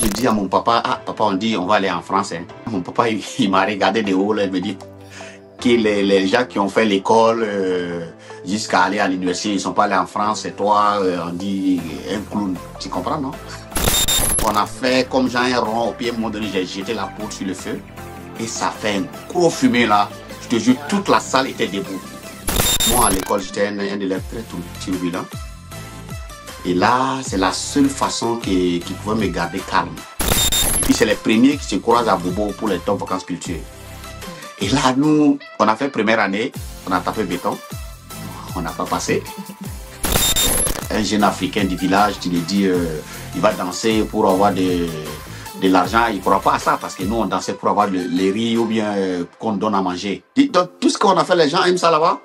je dis à mon papa, ah papa, on dit on va aller en France. Hein. Mon papa, il m'a regardé de haut, là, il me dit que les gens qui ont fait l'école jusqu'à aller à l'université, ils ne sont pas allés en France. Et toi, on dit un clown. Tu comprends, non? On a fait comme Jean un rond au pied. À un moment donné, j'ai jeté la poudre sur le feu. Et ça fait un gros fumée là. Je te jure, toute la salle était debout. Moi, à l'école, j'étais un élève très turbulent. Et là, c'est la seule façon qui pouvait me garder calme. Et puis, c'est les premiers qui se croisent à Bobo pour les top vacances culture. Et là, nous, on a fait première année, on a tapé béton. On n'a pas passé. Un jeune Africain du village, tu lui dis, il va danser pour avoir de l'argent. Il ne croit pas à ça parce que nous, on dansait pour avoir les riz ou bien qu'on donne à manger. Donc, tout ce qu'on a fait, les gens aiment ça là-bas.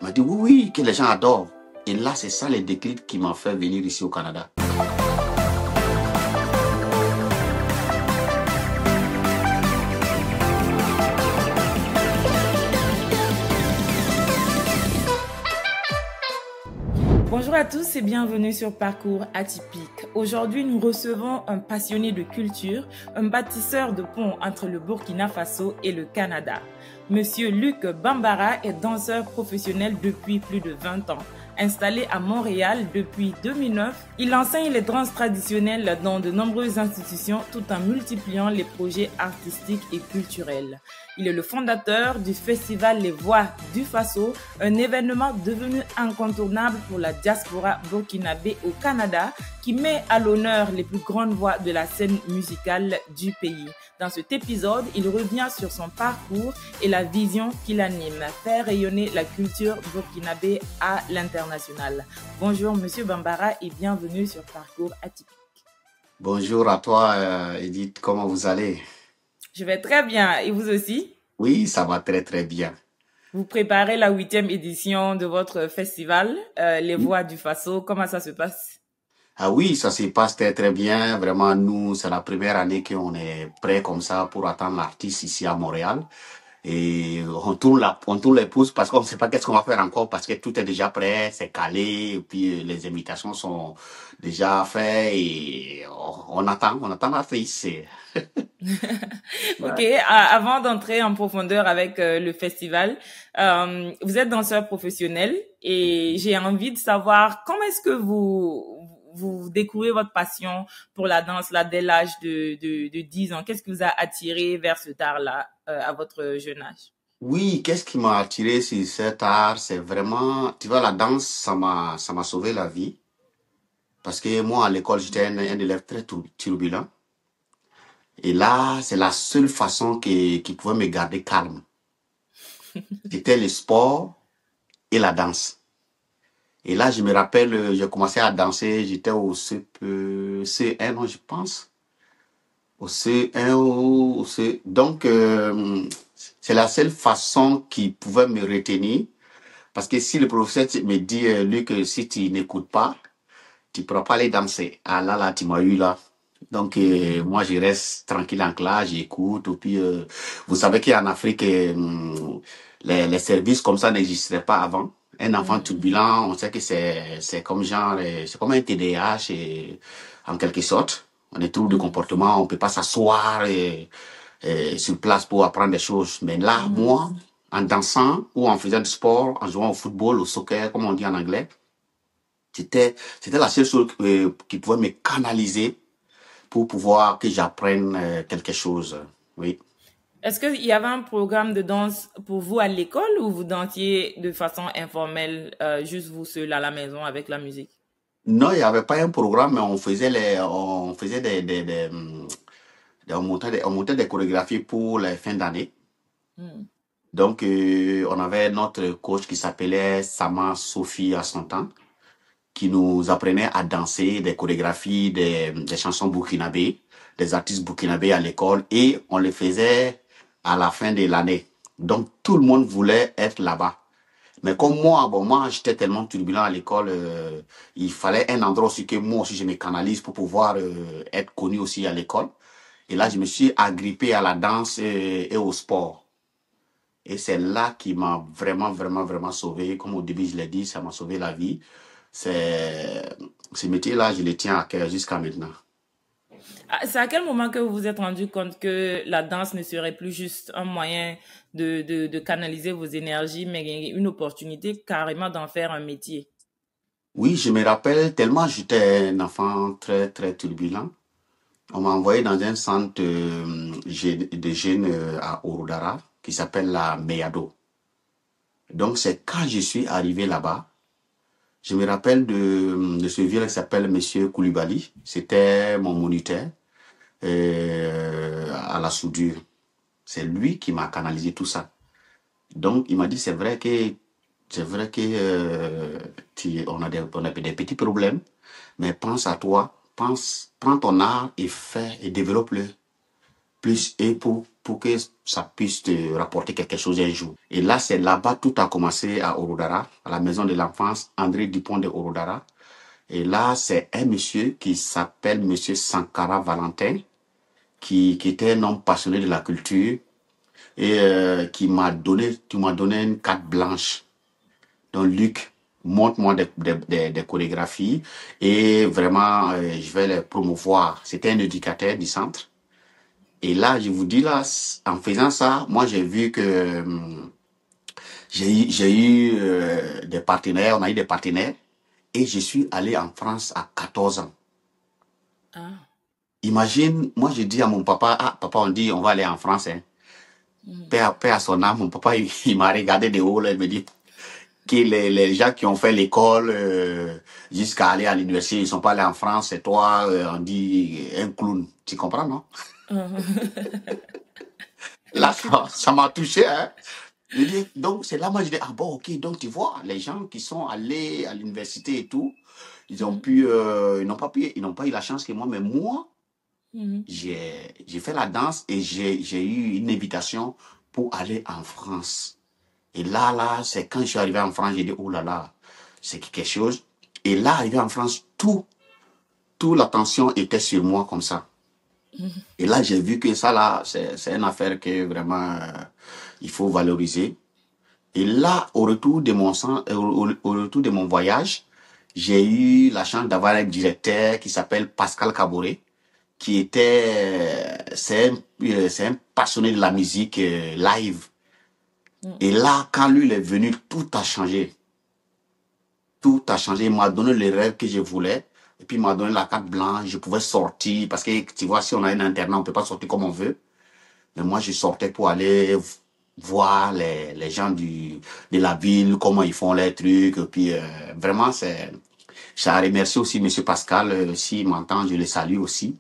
Il m'a dit, oui, oui, que les gens adorent. Et là, c'est ça le déclic qui m'a fait venir ici au Canada. Bonjour à tous et bienvenue sur Parcours Atypique. Aujourd'hui, nous recevons un passionné de culture, un bâtisseur de ponts entre le Burkina Faso et le Canada. Monsieur Luc Bambara est danseur professionnel depuis plus de 20 ans. Installé à Montréal depuis 2009, il enseigne les danses traditionnelles dans de nombreuses institutions tout en multipliant les projets artistiques et culturels. Il est le fondateur du festival Les Voix du Faso, un événement devenu incontournable pour la diaspora burkinabé au Canada qui met à l'honneur les plus grandes voix de la scène musicale du pays. Dans cet épisode, il revient sur son parcours et la vision qui l'anime, faire rayonner la culture burkinabé à l'international. Bonjour Monsieur Bambara et bienvenue sur Parcours Atypique. Bonjour à toi Edith, comment vous allez? Je vais très bien, et vous aussi? Oui, ça va très très bien. Vous préparez la 8e édition de votre festival, Les Voix du Faso. Comment ça se passe? Ah oui, ça se passe très très bien. Vraiment, nous, c'est la première année qu'on est prêt comme ça pour attendre l'artiste ici à Montréal. Et on tourne les pouces parce qu'on ne sait pas qu'est-ce qu'on va faire encore parce que tout est déjà prêt, c'est calé, et puis les invitations sont déjà faites et on attend l'artiste. Ok, avant d'entrer en profondeur avec le festival, vous êtes danseur professionnel et j'ai envie de savoir comment est-ce que vous découvrez votre passion pour la danse là dès l'âge de 10 ans. Qu'est-ce qui vous a attiré vers cet art-là à votre jeune âge? Oui, qu'est-ce qui m'a attiré sur cet art? C'est vraiment, tu vois, la danse, ça m'a sauvé la vie. Parce que moi, à l'école, j'étais un élève très turbulent. Et là, c'est la seule façon qui pouvait me garder calme. C'était le sport et la danse. Et là, je me rappelle, j'ai commencé à danser, j'étais au C1, non, je pense. Au C1 ou au C... Donc, c'est la seule façon qui pouvait me retenir. Parce que si le professeur me dit, Luc, si tu n'écoutes pas, tu ne pourras pas aller danser. Ah là, tu m'as eu là. Donc, moi, je reste tranquille en classe, j'écoute. Et puis, vous savez qu'en Afrique, les services comme ça n'existaient pas avant. Un enfant turbulent, on sait que c'est comme genre, c'est comme un TDAH en quelque sorte. On est trouble de comportement, on peut pas s'asseoir sur place pour apprendre des choses. Mais là, moi, en dansant ou en faisant du sport, en jouant au football, au soccer, comme on dit en anglais, c'était la seule chose qui pouvait me canaliser pour pouvoir que j'apprenne quelque chose. Oui. Est-ce qu'il y avait un programme de danse pour vous à l'école ou vous dansiez de façon informelle, juste vous seul à la maison avec la musique? Non, il n'y avait pas un programme, mais on faisait on montait des chorégraphies pour les fins d'année. Donc, on avait notre coach qui s'appelait Sama Sophie à son temps, qui nous apprenait à danser des chorégraphies, des chansons burkinabées, des artistes burkinabés à l'école, et on les faisait à la fin de l'année. Donc, tout le monde voulait être là-bas. Mais comme moi, j'étais tellement turbulent à l'école, il fallait un endroit aussi que moi aussi je me canalise pour pouvoir être connu aussi à l'école. Et là, je me suis agrippé à la danse et au sport. Et c'est là qui m'a vraiment, vraiment, vraiment sauvé. Comme au début, je l'ai dit, ça m'a sauvé la vie. Ce métier-là, je le tiens à cœur jusqu'à maintenant. Ah, c'est à quel moment que vous vous êtes rendu compte que la danse ne serait plus juste un moyen de canaliser vos énergies, mais une opportunité carrément d'en faire un métier? Oui, je me rappelle tellement j'étais un enfant très, très turbulent. On m'a envoyé dans un centre de jeunes à Orudara qui s'appelle la Meyado. Donc, c'est quand je suis arrivé là-bas, je me rappelle de ce vieux qui s'appelle Monsieur Koulibaly. C'était mon moniteur à la soudure. C'est lui qui m'a canalisé tout ça. Donc, il m'a dit, c'est vrai que on a des petits problèmes, mais pense à toi, prends ton art et fais et développe-le plus et pour que ça puisse te rapporter quelque chose un jour. Et là, c'est là-bas tout a commencé à Orodara, à la maison de l'enfance, André Dupont de Orodara. Et là, c'est un monsieur qui s'appelle Monsieur Sankara Valentin, qui était un homme passionné de la culture et tu m'as donné une carte blanche. Donc, Luc, montre-moi des chorégraphies et vraiment, je vais les promouvoir. C'était un éducateur du centre. Et là, je vous dis là, en faisant ça, moi j'ai vu que j'ai eu des partenaires, on a eu des partenaires, et je suis allé en France à 14 ans. Ah. Imagine, moi je dis à mon papa, ah papa, on dit on va aller en France, hein. Mhm. Paix à son âme, mon papa il m'a regardé de haut, là, il me dit que les gens qui ont fait l'école jusqu'à aller à l'université, ils sont pas allés en France, c'est toi, on dit un clown. Tu comprends, non? Là, ça m'a touché, hein. Je dis, donc, c'est là, moi, je dis, ah bon, ok, donc tu vois, les gens qui sont allés à l'université et tout, Mhm. ils n'ont pas eu la chance que moi, mais moi, Mhm. j'ai fait la danse et j'ai eu une invitation pour aller en France. Et là, c'est quand je suis arrivé en France, j'ai dit, oh là là, c'est quelque chose. Et là, arrivé en France, toute l'attention était sur moi comme ça. Mhm. Et là, j'ai vu que ça, là, c'est une affaire que vraiment, il faut valoriser. Et là, au retour de mon voyage, j'ai eu la chance d'avoir un directeur qui s'appelle Pascal Caboret, qui c'est un passionné de la musique live. Mhm. Et là, quand lui il est venu, tout a changé. Tout a changé. Il m'a donné les rêves que je voulais. Et puis, il m'a donné la carte blanche. Je pouvais sortir. Parce que, tu vois, si on a un internat, on ne peut pas sortir comme on veut. Mais moi, je sortais pour aller voir les gens de la ville, comment ils font les trucs. Et puis, vraiment, ça remercie aussi Monsieur Pascal. S'il m'entend, je le salue aussi.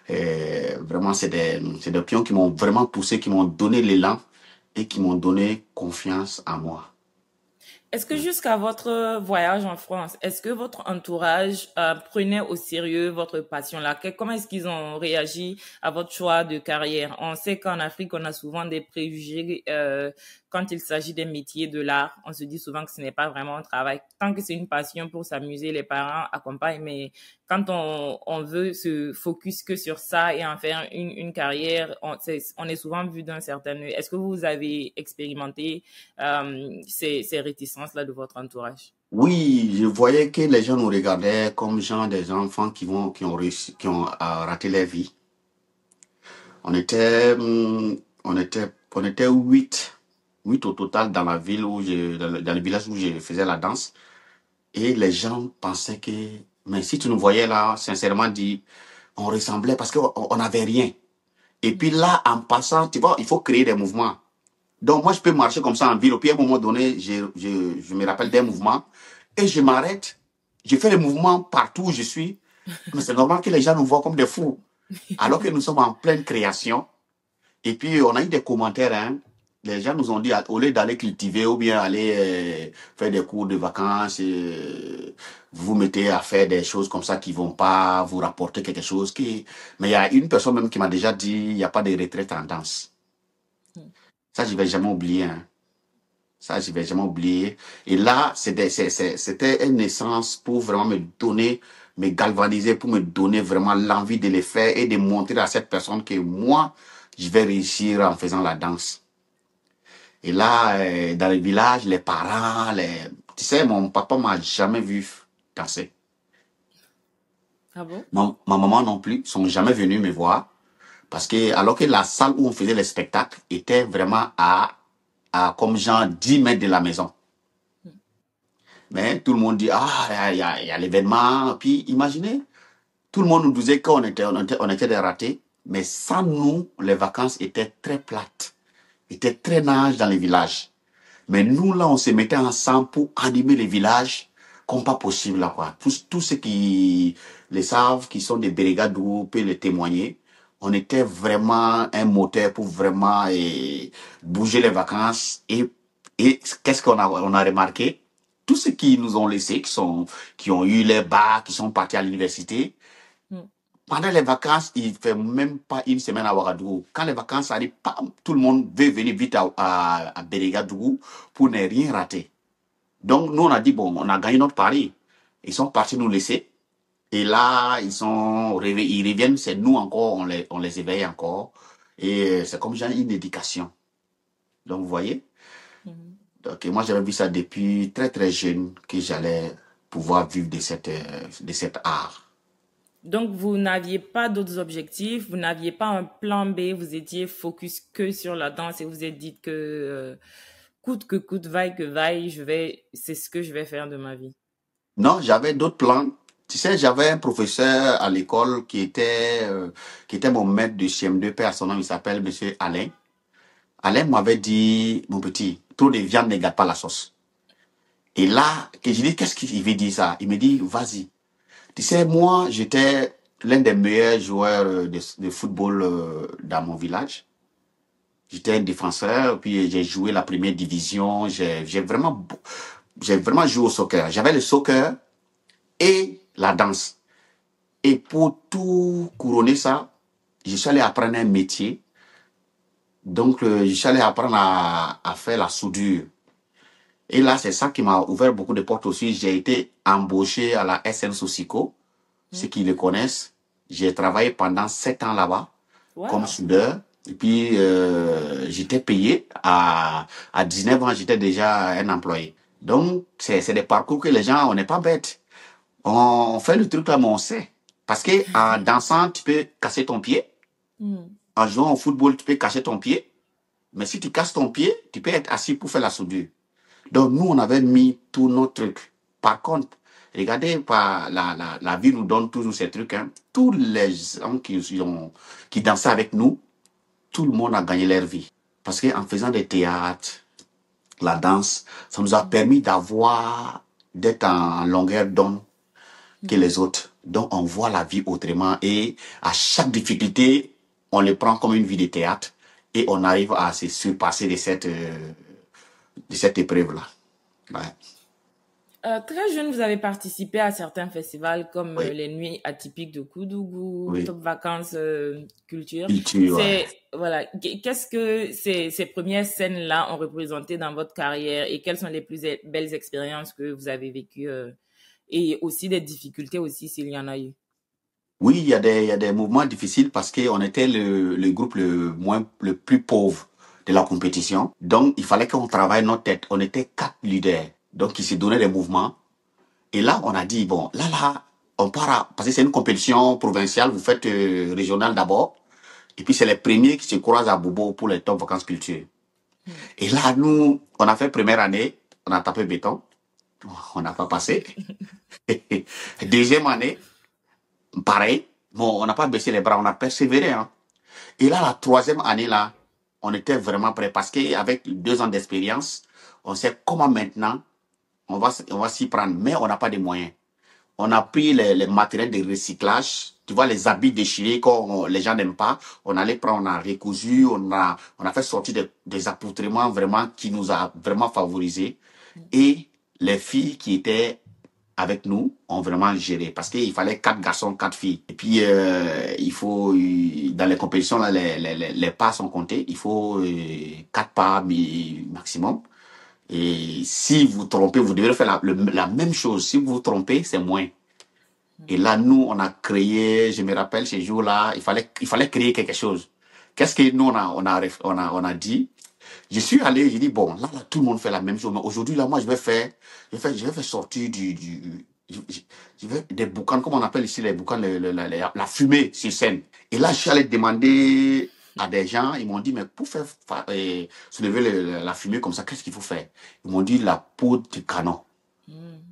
Vraiment, c'est des pions qui m'ont vraiment poussé, qui m'ont donné l'élan et qui m'ont donné confiance en moi. Est-ce que jusqu'à votre voyage en France, est-ce que votre entourage prenait au sérieux votre passion là? Comment est-ce qu'ils ont réagi à votre choix de carrière? On sait qu'en Afrique, on a souvent des préjugés quand il s'agit des métiers de l'art. On se dit souvent que ce n'est pas vraiment un travail. Tant que c'est une passion pour s'amuser, les parents accompagnent. Mais quand on veut se focus que sur ça et en faire une carrière, on est souvent vu d'un certain œil. Est-ce que vous avez expérimenté ces réticences-là de votre entourage? Oui, je voyais que les gens nous regardaient comme genre des enfants qui ont réussi, qui ont raté leur vie. On était, on était huit au total dans la ville dans le village où je faisais la danse. Et les gens pensaient que, mais si tu nous voyais là, sincèrement dit, on ressemblait parce qu'on n'avait rien. Et puis là, en passant, tu vois, il faut créer des mouvements. Donc moi, je peux marcher comme ça en ville. Puis à un moment donné, je me rappelle des mouvements et je m'arrête. Je fais les mouvements partout où je suis. Mais c'est normal que les gens nous voient comme des fous. Alors que nous sommes en pleine création. Et puis, on a eu des commentaires, hein. Les gens nous ont dit, au lieu d'aller cultiver ou bien aller faire des cours de vacances, vous vous mettez à faire des choses comme ça qui vont pas vous rapporter quelque chose. Mais il y a une personne même qui m'a déjà dit, il n'y a pas de retraite en danse. Ça, je vais jamais oublier, hein. Ça, je vais jamais oublier. Et là, c'était une naissance pour vraiment me donner, me galvaniser, pour me donner vraiment l'envie de le faire et de montrer à cette personne que moi, je vais réussir en faisant la danse. Et là, dans le village, les parents, tu sais, mon papa m'a jamais vu danser. Ah bon? Ma maman non plus, sont jamais venus me voir. Parce que, alors que la salle où on faisait les spectacles était vraiment à comme genre 10 mètres de la maison. Mais tout le monde dit, ah, il y a l'événement. Puis imaginez, tout le monde nous disait on était des ratés. Mais sans nous, les vacances étaient très plates. Étaient très nages dans les villages. Mais nous, là, on se mettait ensemble pour animer les villages comme pas possible, là, quoi. Tous ceux qui les savent, qui sont des Bérégadou, peuvent le témoigner. On était vraiment un moteur pour vraiment bouger les vacances. Et qu'est-ce on a remarqué? Tous ceux qui nous ont laissés, qui ont eu les bacs, qui sont partis à l'université, Mm. pendant les vacances, il ne fait même pas une semaine à Ouagadougou. Quand les vacances arrivent, pam, tout le monde veut venir vite à Bérégadougou pour ne rien rater. Donc, nous, on a dit, bon, on a gagné notre pari. Ils sont partis nous laisser. Et là, ils reviennent, c'est nous encore, on les éveille encore. Et c'est comme genre une éducation. Donc, vous voyez? Mhm. Donc, moi, j'avais vu ça depuis très, très jeune, que j'allais pouvoir vivre de cet art. Donc, vous n'aviez pas d'autres objectifs, vous n'aviez pas un plan B, vous étiez focus que sur la danse et vous êtes dit que coûte, vaille que vaille, c'est ce que je vais faire de ma vie. Non, j'avais d'autres plans. Tu sais, j'avais un professeur à l'école qui était mon maître de CM2, père, son nom, il s'appelle Monsieur Alain. Alain m'avait dit, mon petit, trop de viande ne gâte pas la sauce. Et là, que je dis, qu'est-ce qu'il veut dire ça? Il me dit, vas-y. Tu sais, moi, j'étais l'un des meilleurs joueurs de football dans mon village. J'étais un défenseur, puis j'ai joué la première division. J'ai vraiment joué au soccer. J'avais le soccer et la danse. Et pour tout couronner ça, je suis allé apprendre un métier. Donc, je suis allé apprendre à faire la soudure. Et là, c'est ça qui m'a ouvert beaucoup de portes aussi. J'ai été embauché à la SN Sosico, ceux Mm. qui le connaissent. J'ai travaillé pendant 7 ans là-bas comme Wow. soudeur. Et puis, j'étais payé. À 19 ans, j'étais déjà un employé. Donc, c'est des parcours que les gens, on n'est pas bêtes. On fait le truc là, mais on sait. Parce que en dansant, tu peux casser ton pied. Mm. En jouant au football, tu peux casser ton pied. Mais si tu casses ton pied, tu peux être assis pour faire la soudure. Donc, nous, on avait mis tous nos trucs. Par contre, regardez, la vie nous donne toujours ces trucs. Hein. Tous les gens qui dansaient avec nous, tout le monde a gagné leur vie. Parce qu'en faisant des théâtres, la danse, ça nous a permis d'être en longueur d'onde que les autres. Donc, on voit la vie autrement et à chaque difficulté, on le prend comme une vie de théâtre et on arrive à se surpasser de cette épreuve-là. Ouais. Très jeune, vous avez participé à certains festivals comme Oui, les Nuits atypiques de Koudougou, oui. Top Vacances Culture. Culture, ouais. Voilà, qu'est-ce que ces premières scènes-là ont représenté dans votre carrière et quelles sont les plus belles expériences que vous avez vécues et aussi des difficultés aussi s'il y en a eu. Oui, il y a des mouvements difficiles parce qu'on était le groupe le plus pauvre de la compétition. Donc, il fallait qu'on travaille notre tête. On était 4 leaders. Donc, qui se donnaient des mouvements. Et là, on a dit, bon, on part parce que c'est une compétition provinciale, vous faites régional d'abord. Et puis, c'est les premiers qui se croisent à Bobo pour les top vacances culture. Mm. Et là, nous, on a fait première année, on a tapé béton. On n'a pas passé. Deuxième année, pareil. Bon, on n'a pas baissé les bras, on a persévéré. Hein. Et là, la troisième année, là, on était vraiment prêt parce qu'avec 2 ans d'expérience, on sait comment maintenant on va s'y prendre, mais on n'a pas de moyens. On a pris les matériels de recyclage, tu vois, les habits déchirés que les gens n'aiment pas. On allait prendre, on a recousu, on a fait sortir des accoutrements vraiment qui nous a vraiment favorisés. Et les filles qui étaient avec nous ont vraiment géré parce qu'il fallait 4 garçons, 4 filles. Et puis, dans les compétitions, là, les pas sont comptés. Il faut 4 pas maximum. Et si vous trompez, vous devez faire la même chose. Si vous vous trompez, c'est moins. Et là, nous, on a créé, je me rappelle ces jours-là, il fallait créer quelque chose. Qu'est-ce que nous, on a dit? Je suis allé, j'ai dit, bon, là, tout le monde fait la même chose. Mais aujourd'hui, là, moi, je vais faire sortir je veux des boucanes, comme on appelle ici les boucanes, la fumée sur scène. Et là, je suis allé demander à des gens, ils m'ont dit, mais pour faire soulever la fumée comme ça, qu'est-ce qu'il faut faire? Ils m'ont dit la poudre du canon.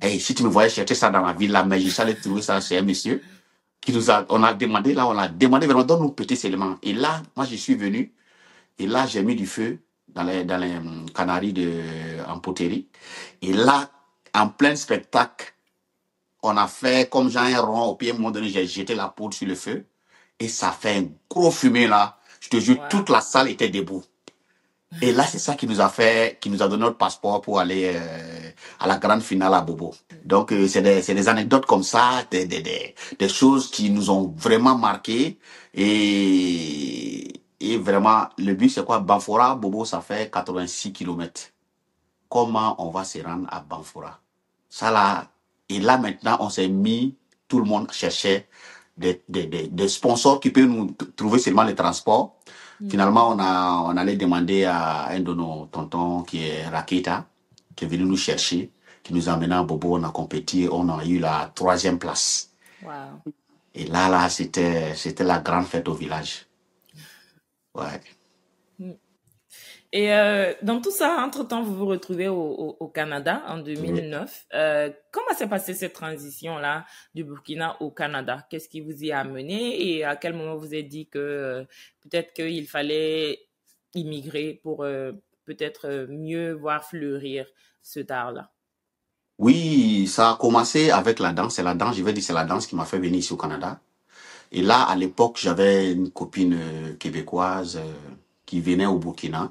Et si tu me voyais chercher ça dans la ville, là, mais je suis allé trouver ça chez un monsieur qui on a demandé, là, on a demandé vraiment, donne-nous petit élément. Et là, moi, je suis venu, et là, j'ai mis du feu dans les canaries en poterie. Et là, en plein spectacle, on a fait comme j'ai un rond au pied. À un moment donné, j'ai jeté la poudre sur le feu. Et ça fait un gros fumée là. Je te jure, Wow. toute la salle était debout. Et là, c'est ça qui nous a donné notre passeport pour aller à la grande finale à Bobo. Donc, c'est des anecdotes comme ça, des choses qui nous ont vraiment marqué. Et vraiment, le but, c'est quoi? Banfora, Bobo, ça fait 86 kilomètres. Comment on va se rendre à Banfora? Ça là, et là maintenant, on s'est mis, tout le monde cherchait des sponsors qui peuvent nous trouver seulement les transports. Finalement, on allait demander à un de nos tontons qui est Rakita, qui est venu nous chercher, qui nous a amené à Bobo, on a compétit, on a eu la 3e place. Wow. Et là, c'était la grande fête au village. Ouais. Et dans tout ça, entre-temps, vous vous retrouvez au Canada en 2009. Comment s'est passée cette transition-là du Burkina au Canada? Qu'est-ce qui vous y a amené et à quel moment vous avez dit que peut-être qu'il fallait immigrer pour peut-être mieux voir fleurir ce art-là? Oui, ça a commencé avec la danse. C'est la danse, je vais dire, c'est la danse qui m'a fait venir ici au Canada. Et là, à l'époque, j'avais une copine québécoise qui venait au Burkina.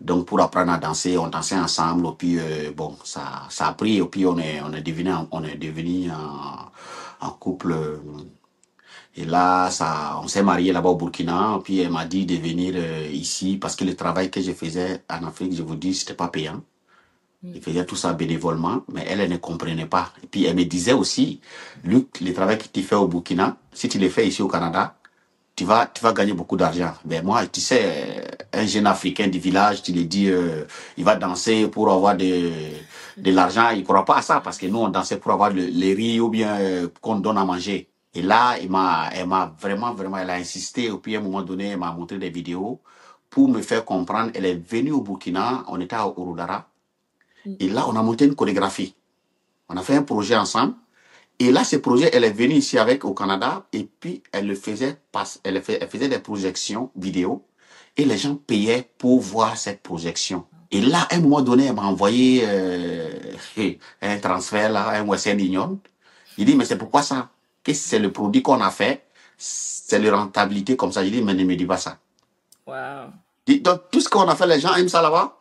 Donc, pour apprendre à danser, on dansait ensemble. Et puis, bon, ça a pris. Et puis, on est devenu en couple. Et là, on s'est marié là-bas au Burkina. Et puis, elle m'a dit de venir ici parce que le travail que je faisais en Afrique, je vous dis, c'était pas payant. Je faisais tout ça bénévolement, mais elle ne comprenait pas. Et puis, elle me disait aussi, Luc, le travail que tu fais au Burkina, si tu le fais ici au Canada, tu vas gagner beaucoup d'argent. Mais moi, tu sais, un jeune Africain du village, tu lui dis, il va danser pour avoir de l'argent. Il ne croit pas à ça parce que nous, on dansait pour avoir les riz ou bien qu'on donne à manger. Et là, elle m'a vraiment, vraiment, elle a insisté. Et puis, à un moment donné, elle m'a montré des vidéos pour me faire comprendre. Elle est venue au Burkina, on était à Ouroudara. Et là, on a monté une chorégraphie. On a fait un projet ensemble. Et là, ce projet, elle est venue ici avec au Canada et puis elle faisait des projections vidéo et les gens payaient pour voir cette projection. Et là, à un moment donné, elle m'a envoyé un transfert là, un Western Union. Il dit, mais c'est pourquoi ça? Qu'est-ce que c'est le produit qu'on a fait? C'est la rentabilité comme ça. Je dis, mais ne me dis pas ça. Wow. Donc, tout ce qu'on a fait, les gens aiment ça là-bas?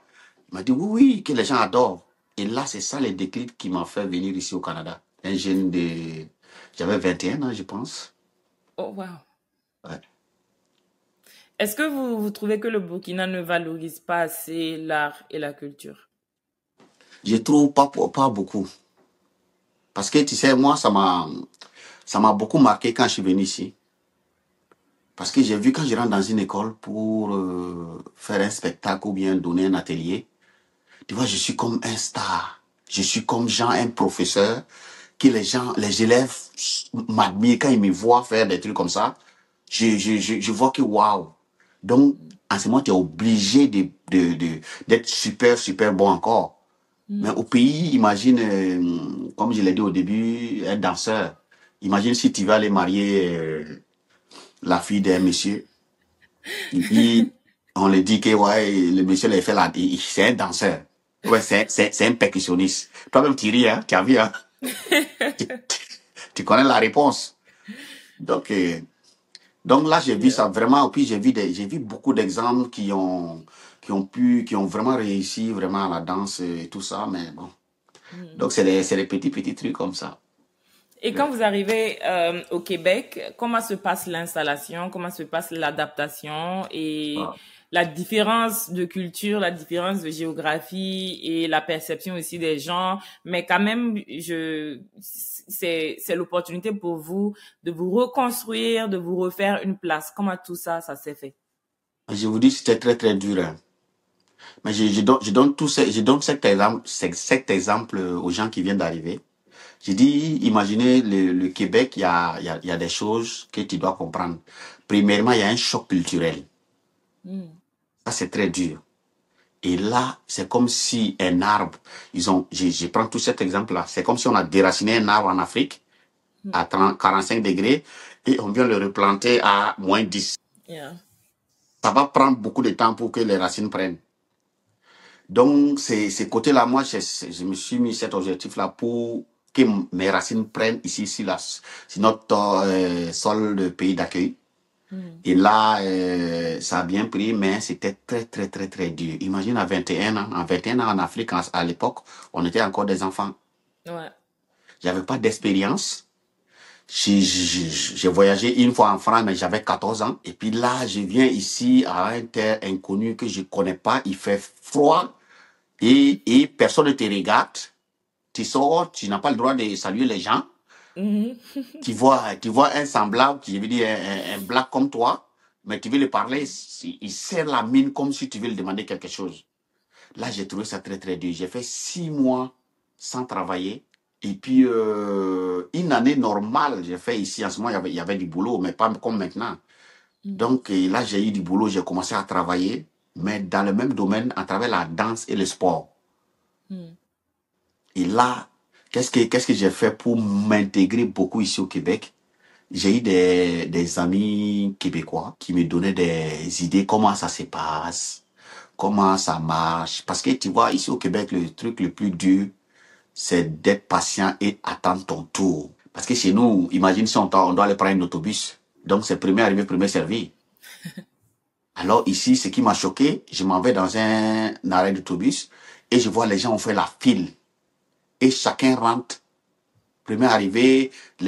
Il m'a dit, oui, oui, que les gens adorent. Et là, c'est ça les déclics qui m'ont fait venir ici au Canada. Un jeune de... J'avais 21 ans, je pense. Oh, wow. Ouais. Est-ce que vous trouvez que le Burkina ne valorise pas assez l'art et la culture? Je trouve pas beaucoup. Parce que, tu sais, moi, ça m'a beaucoup marqué quand je suis venu ici. Parce que j'ai vu quand je rentre dans une école pour faire un spectacle ou bien donner un atelier, tu vois, je suis comme un star. Je suis comme genre un professeur que les élèves m'admirent quand ils me voient faire des trucs comme ça. Je vois que waouh. Donc, en ce moment, tu es obligé d'être super, super bon encore. Mais au pays, imagine, comme je l'ai dit au début, un danseur. Imagine si tu vas aller marier la fille d'un monsieur. Et puis, on lui dit que ouais, le monsieur l'a fait là, c'est un danseur. Ouais, c'est un percussionniste. Toi-même, tu ris, hein, tu as vu, hein? Tu, tu connais la réponse. Donc, donc là, j'ai vu ça vraiment. Et puis, j'ai vu beaucoup d'exemples qui ont vraiment réussi vraiment à la danse et tout ça. Mais bon. Donc, c'est des petits trucs comme ça. Et quand vous arrivez au Québec, comment se passe l'installation, comment se passe l'adaptation et Voilà. la différence de culture, la différence de géographie et la perception aussi des gens. Mais quand même, c'est l'opportunité pour vous de vous reconstruire, de vous refaire une place. Comment tout ça, ça s'est fait? Je vous dis, c'était très, très dur, hein. Mais je donne cet exemple aux gens qui viennent d'arriver. J'ai dit, imaginez le Québec, il y a des choses que tu dois comprendre. Premièrement, il y a un choc culturel. Ça, c'est très dur. Et là, c'est comme si un arbre, je prends tout cet exemple-là, c'est comme si on a déraciné un arbre en Afrique à 30, 45 degrés et on vient le replanter à -10. Yeah. Ça va prendre beaucoup de temps pour que les racines prennent. Donc, ces côtés-là, moi, je me suis mis cet objectif-là pour que mes racines prennent ici, sur notre sol de pays d'accueil. Et là, ça a bien pris, mais c'était très, très, très, très dur. Imagine à 21 ans, en Afrique, à l'époque, on était encore des enfants. Ouais. J'avais pas d'expérience. J'ai voyagé une fois en France, mais j'avais 14 ans. Et puis là, je viens ici à un terre inconnu que je connais pas. Il fait froid et personne ne te regarde. Tu sors, tu n'as pas le droit de saluer les gens. Tu vois un semblable, qui veut dire un black comme toi, mais tu veux lui parler, il serre la mine comme si tu veux lui demander quelque chose. Là, j'ai trouvé ça très, très dur. J'ai fait 6 mois sans travailler. Et puis, une année normale, j'ai fait ici. En ce moment, il y avait du boulot, mais pas comme maintenant. Donc, et là, j'ai eu du boulot, j'ai commencé à travailler, mais dans le même domaine, à travers la danse et le sport. Et là, qu'est-ce que j'ai fait pour m'intégrer beaucoup ici au Québec? J'ai eu des amis québécois qui me donnaient des idées, comment ça se passe, comment ça marche. Parce que tu vois, ici au Québec, le truc le plus dur, c'est d'être patient et attendre ton tour. Parce que chez nous, imagine si on doit aller prendre un autobus. Donc, c'est premier arrivé, premier servi. Alors ici, ce qui m'a choqué, je m'en vais dans un arrêt d'autobus et je vois les gens ont fait la file. Et chacun rentre. Le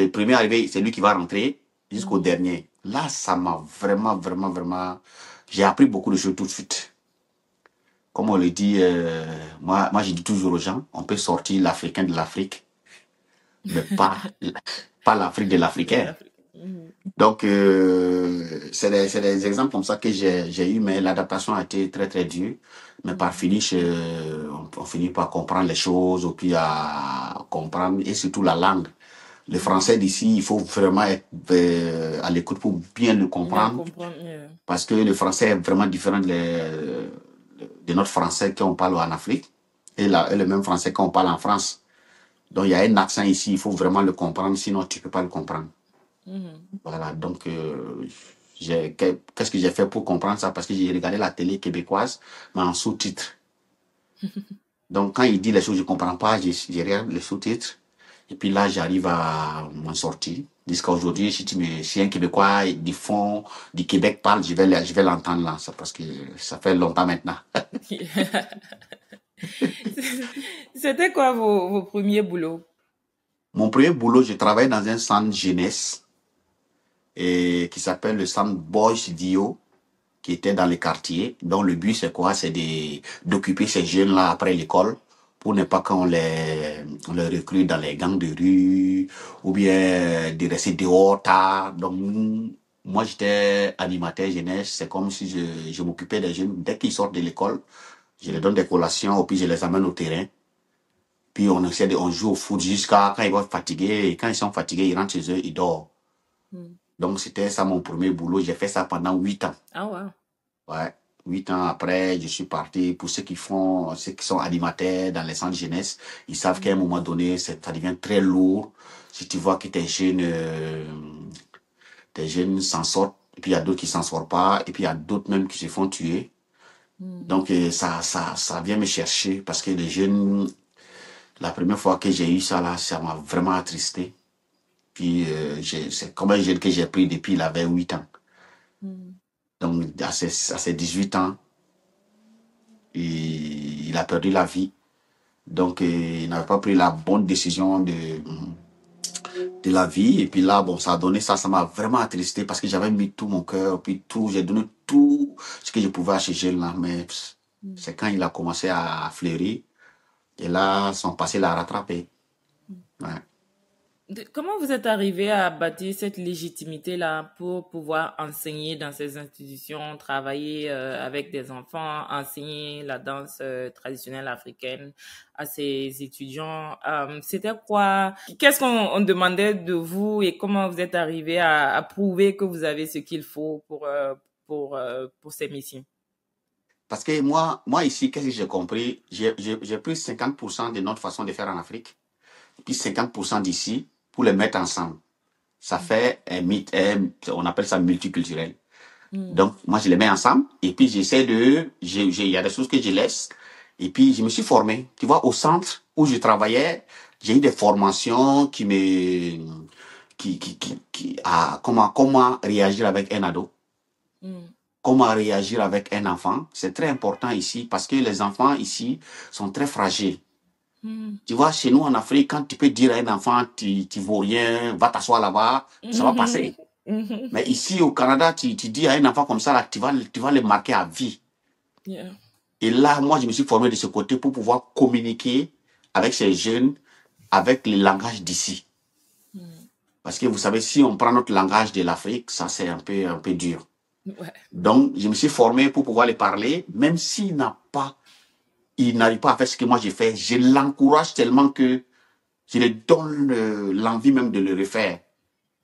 premier arrivé, c'est lui qui va rentrer jusqu'au dernier. Là, ça m'a vraiment, vraiment, vraiment... J'ai appris beaucoup de choses tout de suite. Comme on le dit, moi je dis toujours aux gens, on peut sortir l'Africain de l'Afrique, mais pas l'Afrique de l'Africain. Donc, c'est des exemples comme ça que j'ai eu, mais l'adaptation a été très, très dure. Mais par finish, on finit par comprendre les choses, ou puis à comprendre, et surtout la langue. Le français d'ici, il faut vraiment être à l'écoute pour bien le comprendre. Parce que le français est vraiment différent de notre français qu'on parle en Afrique et le même français qu'on parle en France. Donc, il y a un accent ici, il faut vraiment le comprendre, sinon tu ne peux pas le comprendre. Voilà, donc, qu'est-ce que j'ai fait pour comprendre ça? Parce que j'ai regardé la télé québécoise, mais en sous-titres. Donc, quand il dit les choses, je ne comprends pas, j'ai regarde les sous-titres. Et puis là, j'arrive à m'en sortir. Jusqu'à aujourd'hui, si un Québécois du fond du Québec parle, je vais l'entendre là. Ça, parce que ça fait longtemps maintenant. C'était quoi vos premiers boulots? Mon premier boulot, je travaillais dans un centre jeunesse qui s'appelle le centre Boys Dio, qui était dans les quartiers. Donc le but, c'est quoi? C'est d'occuper ces jeunes-là après l'école pour ne pas qu'on les recrute dans les gangs de rue ou bien de rester dehors tard. Donc, moi, j'étais animateur jeunesse. C'est comme si je m'occupais des jeunes. Dès qu'ils sortent de l'école, je les donne des collations, puis je les amène au terrain. Puis on joue au foot jusqu'à quand ils vont être fatigués. Et quand ils sont fatigués, ils rentrent chez eux, ils dorment. Donc, c'était ça mon premier boulot. J'ai fait ça pendant 8 ans. Ah ouais. Ouais. 8 ans après, je suis parti. Pour ceux qui sont animateurs dans les centres jeunesse, ils savent qu'à un moment donné, ça devient très lourd. Si tu vois que tes jeunes s'en sortent, et puis il y a d'autres qui s'en sortent pas, et puis il y a d'autres même qui se font tuer. Donc, ça vient me chercher parce que les jeunes, la première fois que j'ai eu ça là, ça m'a vraiment attristé. Puis, c'est comme un jeune que j'ai pris depuis il avait 8 ans. Donc, à ses 18 ans, il a perdu la vie. Donc, il n'avait pas pris la bonne décision de la vie. Et puis là, bon, ça a donné ça m'a vraiment attristé parce que j'avais mis tout mon cœur, puis j'ai donné tout ce que je pouvais à ce jeune-là. Mais c'est quand il a commencé à fleurir. Et là, son passé l'a rattrapé. Ouais. Comment vous êtes arrivé à bâtir cette légitimité-là pour pouvoir enseigner dans ces institutions, travailler avec des enfants, enseigner la danse traditionnelle africaine à ces étudiants? C'était quoi? Qu'est-ce qu'on demandait de vous et comment vous êtes arrivé à prouver que vous avez ce qu'il faut pour ces missions? Parce que moi ici, qu'est-ce que j'ai compris? J'ai pris 50% de notre façon de faire en Afrique, puis 50% d'ici pour les mettre ensemble. Ça fait un mythe, on appelle ça multiculturel. Mm. Donc, moi, je les mets ensemble et puis j'essaie de... Il y a des choses que je laisse. Et puis, je me suis formé. Tu vois, au centre où je travaillais, j'ai eu des formations comment réagir avec un ado, Mm. comment réagir avec un enfant. C'est très important ici parce que les enfants ici sont très fragiles. Mm. Tu vois, chez nous en Afrique, quand tu peux dire à un enfant, tu vaux rien, va t'asseoir là-bas, ça va passer. Mhm. Mais ici au Canada, tu dis à un enfant comme ça, là, tu vas le marquer à vie. Yeah. Et là, moi, je me suis formé de ce côté pour pouvoir communiquer avec ces jeunes, avec le langage d'ici. Mm. Parce que vous savez, si on prend notre langage de l'Afrique, ça c'est un peu dur. Ouais. Donc, je me suis formé pour pouvoir les parler, même il n'arrive pas à faire ce que moi j'ai fait. Je l'encourage tellement que je lui donne l'envie même de le refaire.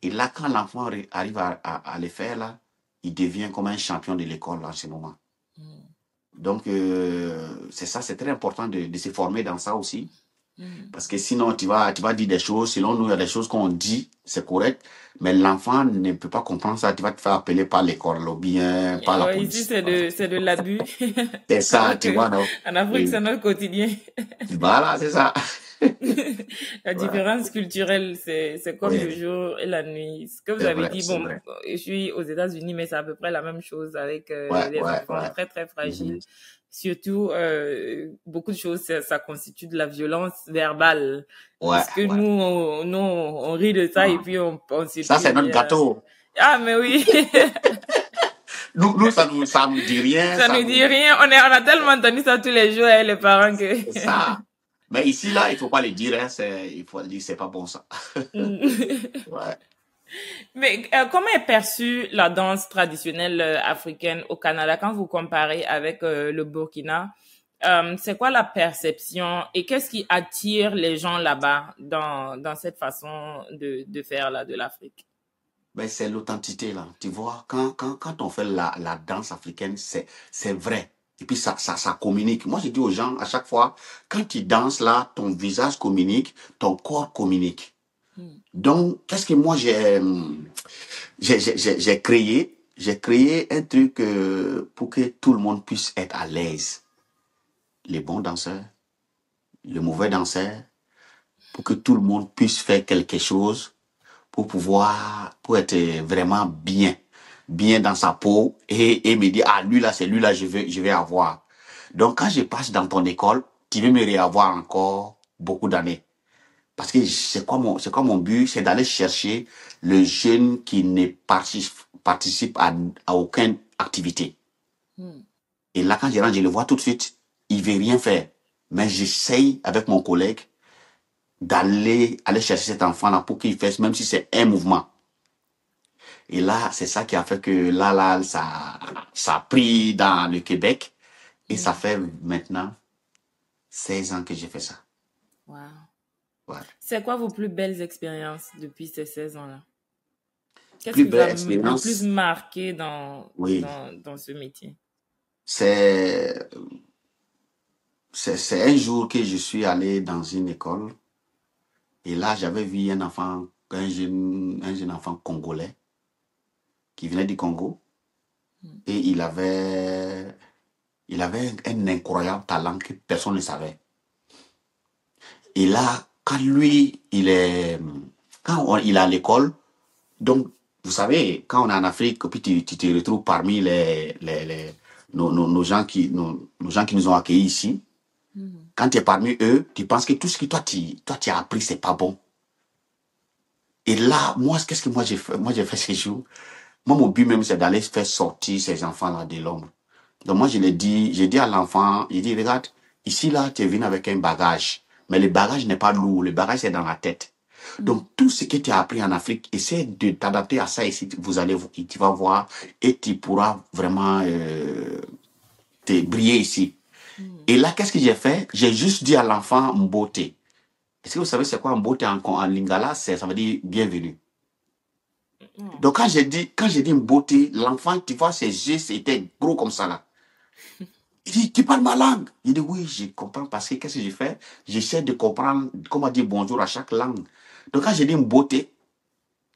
Et là, quand l'enfant arrive à le faire, là, il devient comme un champion de l'école en ce moment. Mm. Donc, c'est ça, c'est très important de se former dans ça aussi. Mm. Parce que sinon, tu vas dire des choses, selon nous, il y a des choses qu'on dit, c'est correct, mais l'enfant ne peut pas comprendre ça. Tu vas te faire appeler par l'école ou bien par la Ouais, ici, police. c'est de l'abus. C'est ça, Alors tu que vois, non? en Afrique, Et c'est notre quotidien. voilà, c'est ça. La Ouais, différence culturelle, c'est comme le oui, jour et la nuit. Ce que vous c'est avez vrai, dit, c'est bon, vrai. je suis aux États-Unis, mais c'est à peu près la même chose avec Ouais, les ouais, enfants ouais. très, très Mhm. fragiles. Surtout, beaucoup de choses, ça constitue de la violence verbale. Ouais, Puisque ouais. nous, on rit de ça et Non. puis on se Ça, tue. c'est notre gâteau. Ah, mais oui. Nous, ça nous dit rien, Ça ça nous nous, dit rien. On a tellement entendu ça tous les jours avec les parents que... c'est ça. Mais ici, là, il faut pas le dire, hein, il faut le dire, c'est pas bon, ça. Ouais. Mais comment est perçue la danse traditionnelle africaine au Canada quand vous comparez avec le Burkina? C'est quoi la perception et qu'est-ce qui attire les gens là-bas dans cette façon de faire là de l'Afrique? Ben, c'est l'authenticité, là. Tu vois, quand on fait la danse africaine, c'est vrai. Et puis, ça communique. Moi, je dis aux gens, à chaque fois, quand tu danses, là, ton visage communique, ton corps communique. Mm. Donc, qu'est-ce que moi, j'ai créé? J'ai créé un truc pour que tout le monde puisse être à l'aise. Les bons danseurs, les mauvais danseurs, pour que tout le monde puisse faire quelque chose pour être vraiment bien dans sa peau et me dire, ah, lui là, c'est lui là, je vais avoir. Donc, quand je passe dans ton école, tu veux me réavoir encore beaucoup d'années. Parce que c'est quoi mon but? C'est d'aller chercher le jeune qui ne participe à aucune activité. Mm. Et là, quand je rentre, je le vois tout de suite. Il veut rien faire. Mais j'essaye avec mon collègue aller chercher cet enfant-là pour qu'il fasse, même si c'est un mouvement. Et là, c'est ça qui a fait que ça a pris dans le Québec. Et ça Mm. fait maintenant 16 ans que j'ai fait ça. Wow. Ouais. C'est quoi vos plus belles expériences depuis ces 16 ans-là? Qu'est-ce Plus qui vous a belle le plus expérience, marqué oui. dans ce métier? C'est, c'est un jour que je suis allé dans une école. Et là, j'avais vu un jeune enfant congolais qui venait du Congo. Mm. Et il avait un incroyable talent que personne ne savait. Et là, il est à l'école, donc, vous savez, quand on est en Afrique, puis tu te retrouves parmi nos gens qui nous ont accueillis ici. Mm. Quand tu es parmi eux, tu penses que tout ce que toi, tu as appris, c'est pas bon. Et là, moi, qu'est-ce que moi j'ai fait? Moi, j'ai fait ces jours. Moi, mon but même, c'est d'aller faire sortir ces enfants-là de l'ombre. Donc, moi, j'ai dit à l'enfant, il dit, regarde, ici, là, tu es venu avec un bagage. Mais le bagage n'est pas lourd, le bagage, c'est dans la tête. Donc, tout ce que tu as appris en Afrique, essaie de t'adapter à ça ici. Tu vas voir et tu pourras vraiment te briller ici. Et là, qu'est-ce que j'ai fait? J'ai juste dit à l'enfant Mbote. Est-ce que vous savez c'est quoi Mbote en lingala? Ça veut dire bienvenue. Donc, quand j'ai dit Mbote, l'enfant, tu vois, ses yeux étaient gros comme ça là. Il dit, tu parles ma langue. Il dit, oui, je comprends parce que qu'est-ce que j'ai fait? J'essaie de comprendre comment dire bonjour à chaque langue. Donc, quand j'ai dit Mbote,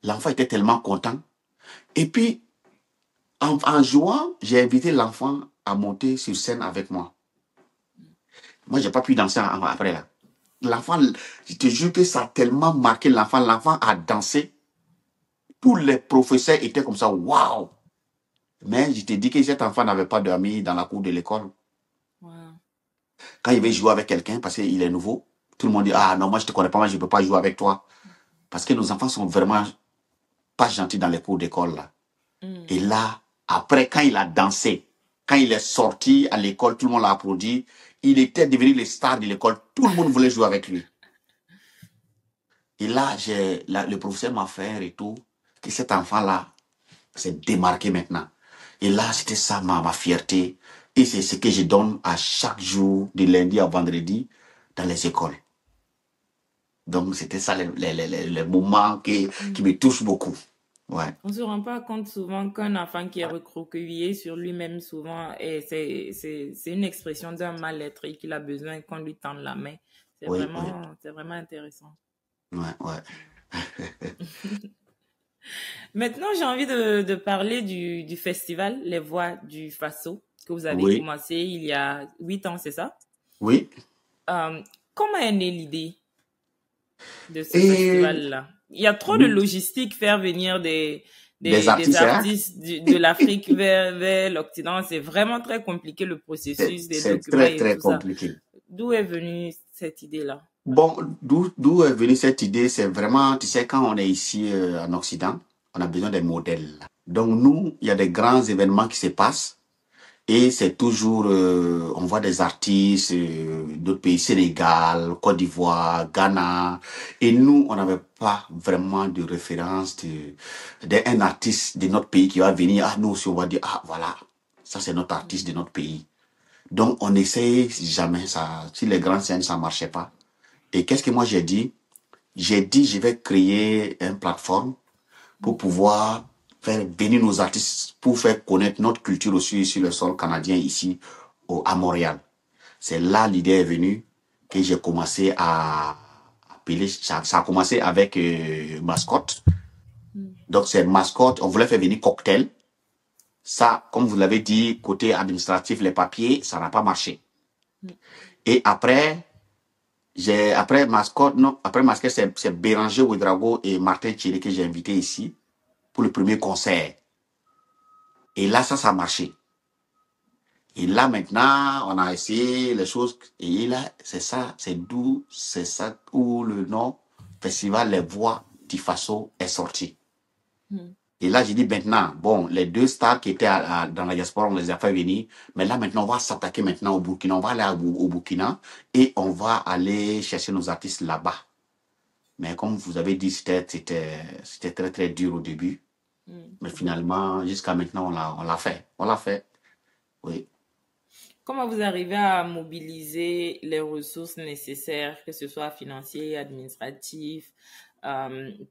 l'enfant était tellement content. Et puis, en jouant, j'ai invité l'enfant à monter sur scène avec moi. Moi, j'ai pas pu danser après là. L'enfant, je te jure que ça a tellement marqué l'enfant. L'enfant a dansé. Tous les professeurs étaient comme ça, waouh! Mais je te dis que cet enfant n'avait pas d'amis dans la cour de l'école. Wow. Quand il veut jouer avec quelqu'un, parce qu'il est nouveau, tout le monde dit, ah non, moi je te connais pas, moi je ne peux pas jouer avec toi. Parce que nos enfants sont vraiment pas gentils dans les cours d'école là. Et là, après, quand il a dansé, quand il est sorti à l'école, tout le monde l'a applaudi. Il était devenu le star de l'école. Tout le monde voulait jouer avec lui. Et là, le professeur m'a fait un retour que cet enfant-là s'est démarqué maintenant. Et là, c'était ça ma fierté. Et c'est ce que je donne à chaque jour, de lundi à vendredi, dans les écoles. Donc, c'était ça les moments qui me touchent beaucoup. Ouais. On se rend pas compte souvent qu'un enfant qui est recroquevillé sur lui-même souvent, et c'est une expression d'un mal-être et qu'il a besoin qu'on lui tende la main. Oui. C'est vraiment intéressant. Ouais. Maintenant, j'ai envie de parler du festival Les Voix du Faso que vous avez commencé il y a 8 ans, c'est ça? Oui. Comment est née l'idée de ce festival-là? Il y a trop de logistique, faire venir des artistes de l'Afrique vers l'Occident. C'est vraiment très compliqué le processus des documents et très tout compliqué. Ça. D'où est venue cette idée-là? Bon, d'où est venue cette idée? C'est vraiment, tu sais, quand on est ici en Occident, on a besoin des modèles. Donc nous, il y a des grands événements qui se passent. Et c'est toujours, on voit des artistes d'autres pays, Sénégal, Côte d'Ivoire, Ghana. Et nous, on n'avait pas vraiment de référence d'un artiste de notre pays qui va venir. Ah, nous aussi, on va dire, ah, voilà, ça c'est notre artiste de notre pays. Donc, on n'essaye jamais ça. Si les grandes scènes, ça ne marchait pas. Et qu'est-ce que moi j'ai dit? J'ai dit, je vais créer une plateforme pour pouvoir faire venir nos artistes, pour faire connaître notre culture aussi sur le sol canadien ici à Montréal. C'est là l'idée est venue que j'ai commencé à appeler, ça a commencé avec Mascotte. Donc c'est Mascotte, on voulait faire venir Cocktail. Ça, comme vous l'avez dit, côté administratif, les papiers, ça n'a pas marché. Et après Mascotte, c'est Béranger Ouedraogo et Martin Thierry que j'ai invité ici pour le premier concert. Et là, ça a marché. Et là, maintenant, on a essayé les choses. Et là, c'est ça où le nom Festival Les Voix du Faso est sorti. Et là, j'ai dit maintenant, bon, les deux stars qui étaient dans la diaspora, on les a fait venir. Mais là, maintenant, on va s'attaquer maintenant au Burkina. On va aller au Burkina et on va aller chercher nos artistes là-bas. Mais comme vous avez dit, c'était très, très dur au début. Mais finalement, jusqu'à maintenant, on l'a fait. On l'a fait. Oui. Comment vous arrivez à mobiliser les ressources nécessaires, que ce soit financières, administratives,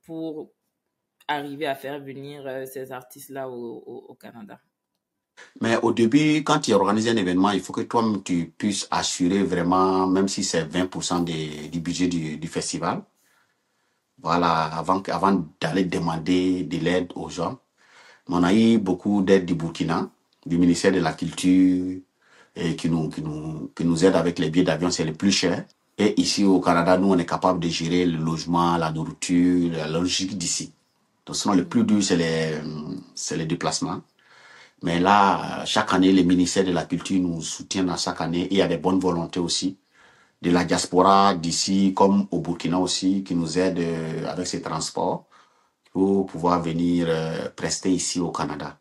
pour arriver à faire venir ces artistes-là au Canada? Mais au début, quand tu organises un événement, il faut que toi-même, tu puisses assurer vraiment, même si c'est 20% du budget du festival. Voilà, avant d'aller demander de l'aide aux gens. On a eu beaucoup d'aide du Burkina, du ministère de la Culture, et qui nous aide avec les billets d'avion, c'est le plus cher. Et ici au Canada, nous, on est capable de gérer le logement, la nourriture, la logistique d'ici. Donc, sinon, le plus dur, c'est les déplacements. Mais là, chaque année, les ministères de la Culture nous soutiennent à chaque année. Et il y a des bonnes volontés aussi de la diaspora d'ici, comme au Burkina aussi, qui nous aident avec ces transports pour pouvoir venir prester ici au Canada.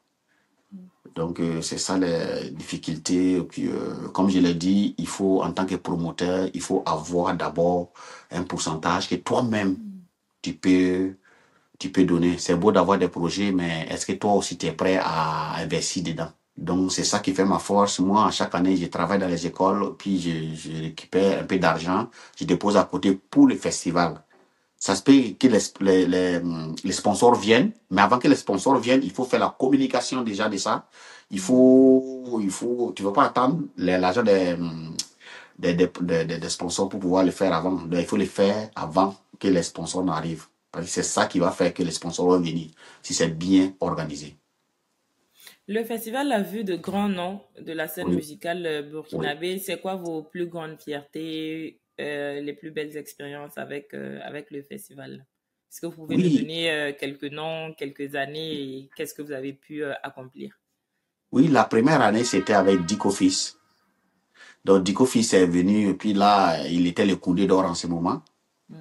Donc, c'est ça les difficultés. Et puis, comme je l'ai dit, il faut, en tant que promoteur, il faut avoir d'abord un pourcentage que toi-même, tu peux, tu peux donner. C'est beau d'avoir des projets, mais est-ce que toi aussi tu es prêt à investir dedans? Donc, c'est ça qui fait ma force. Moi, chaque année, je travaille dans les écoles, puis je récupère un peu d'argent, je dépose à côté pour le festival. Ça se peut que les sponsors viennent, mais avant que les sponsors viennent, il faut faire la communication déjà de ça. Tu ne veux pas attendre l'argent des sponsors pour pouvoir le faire avant. Donc, il faut le faire avant que les sponsors n'arrivent. Parce que c'est ça qui va faire que les sponsors vont venir, si c'est bien organisé. Le festival a vu de grands noms de la scène Oui, musicale oui. burkinabé. C'est quoi vos plus grandes fiertés, les plus belles expériences avec le festival? Est-ce que vous pouvez nous Oui, donner quelques noms, quelques années et qu'est-ce que vous avez pu accomplir? oui, la première année, c'était avec Dico Fils. Donc, Dico Fils est venu, et puis là, il était le coudé d'or en ce moment. Hmm.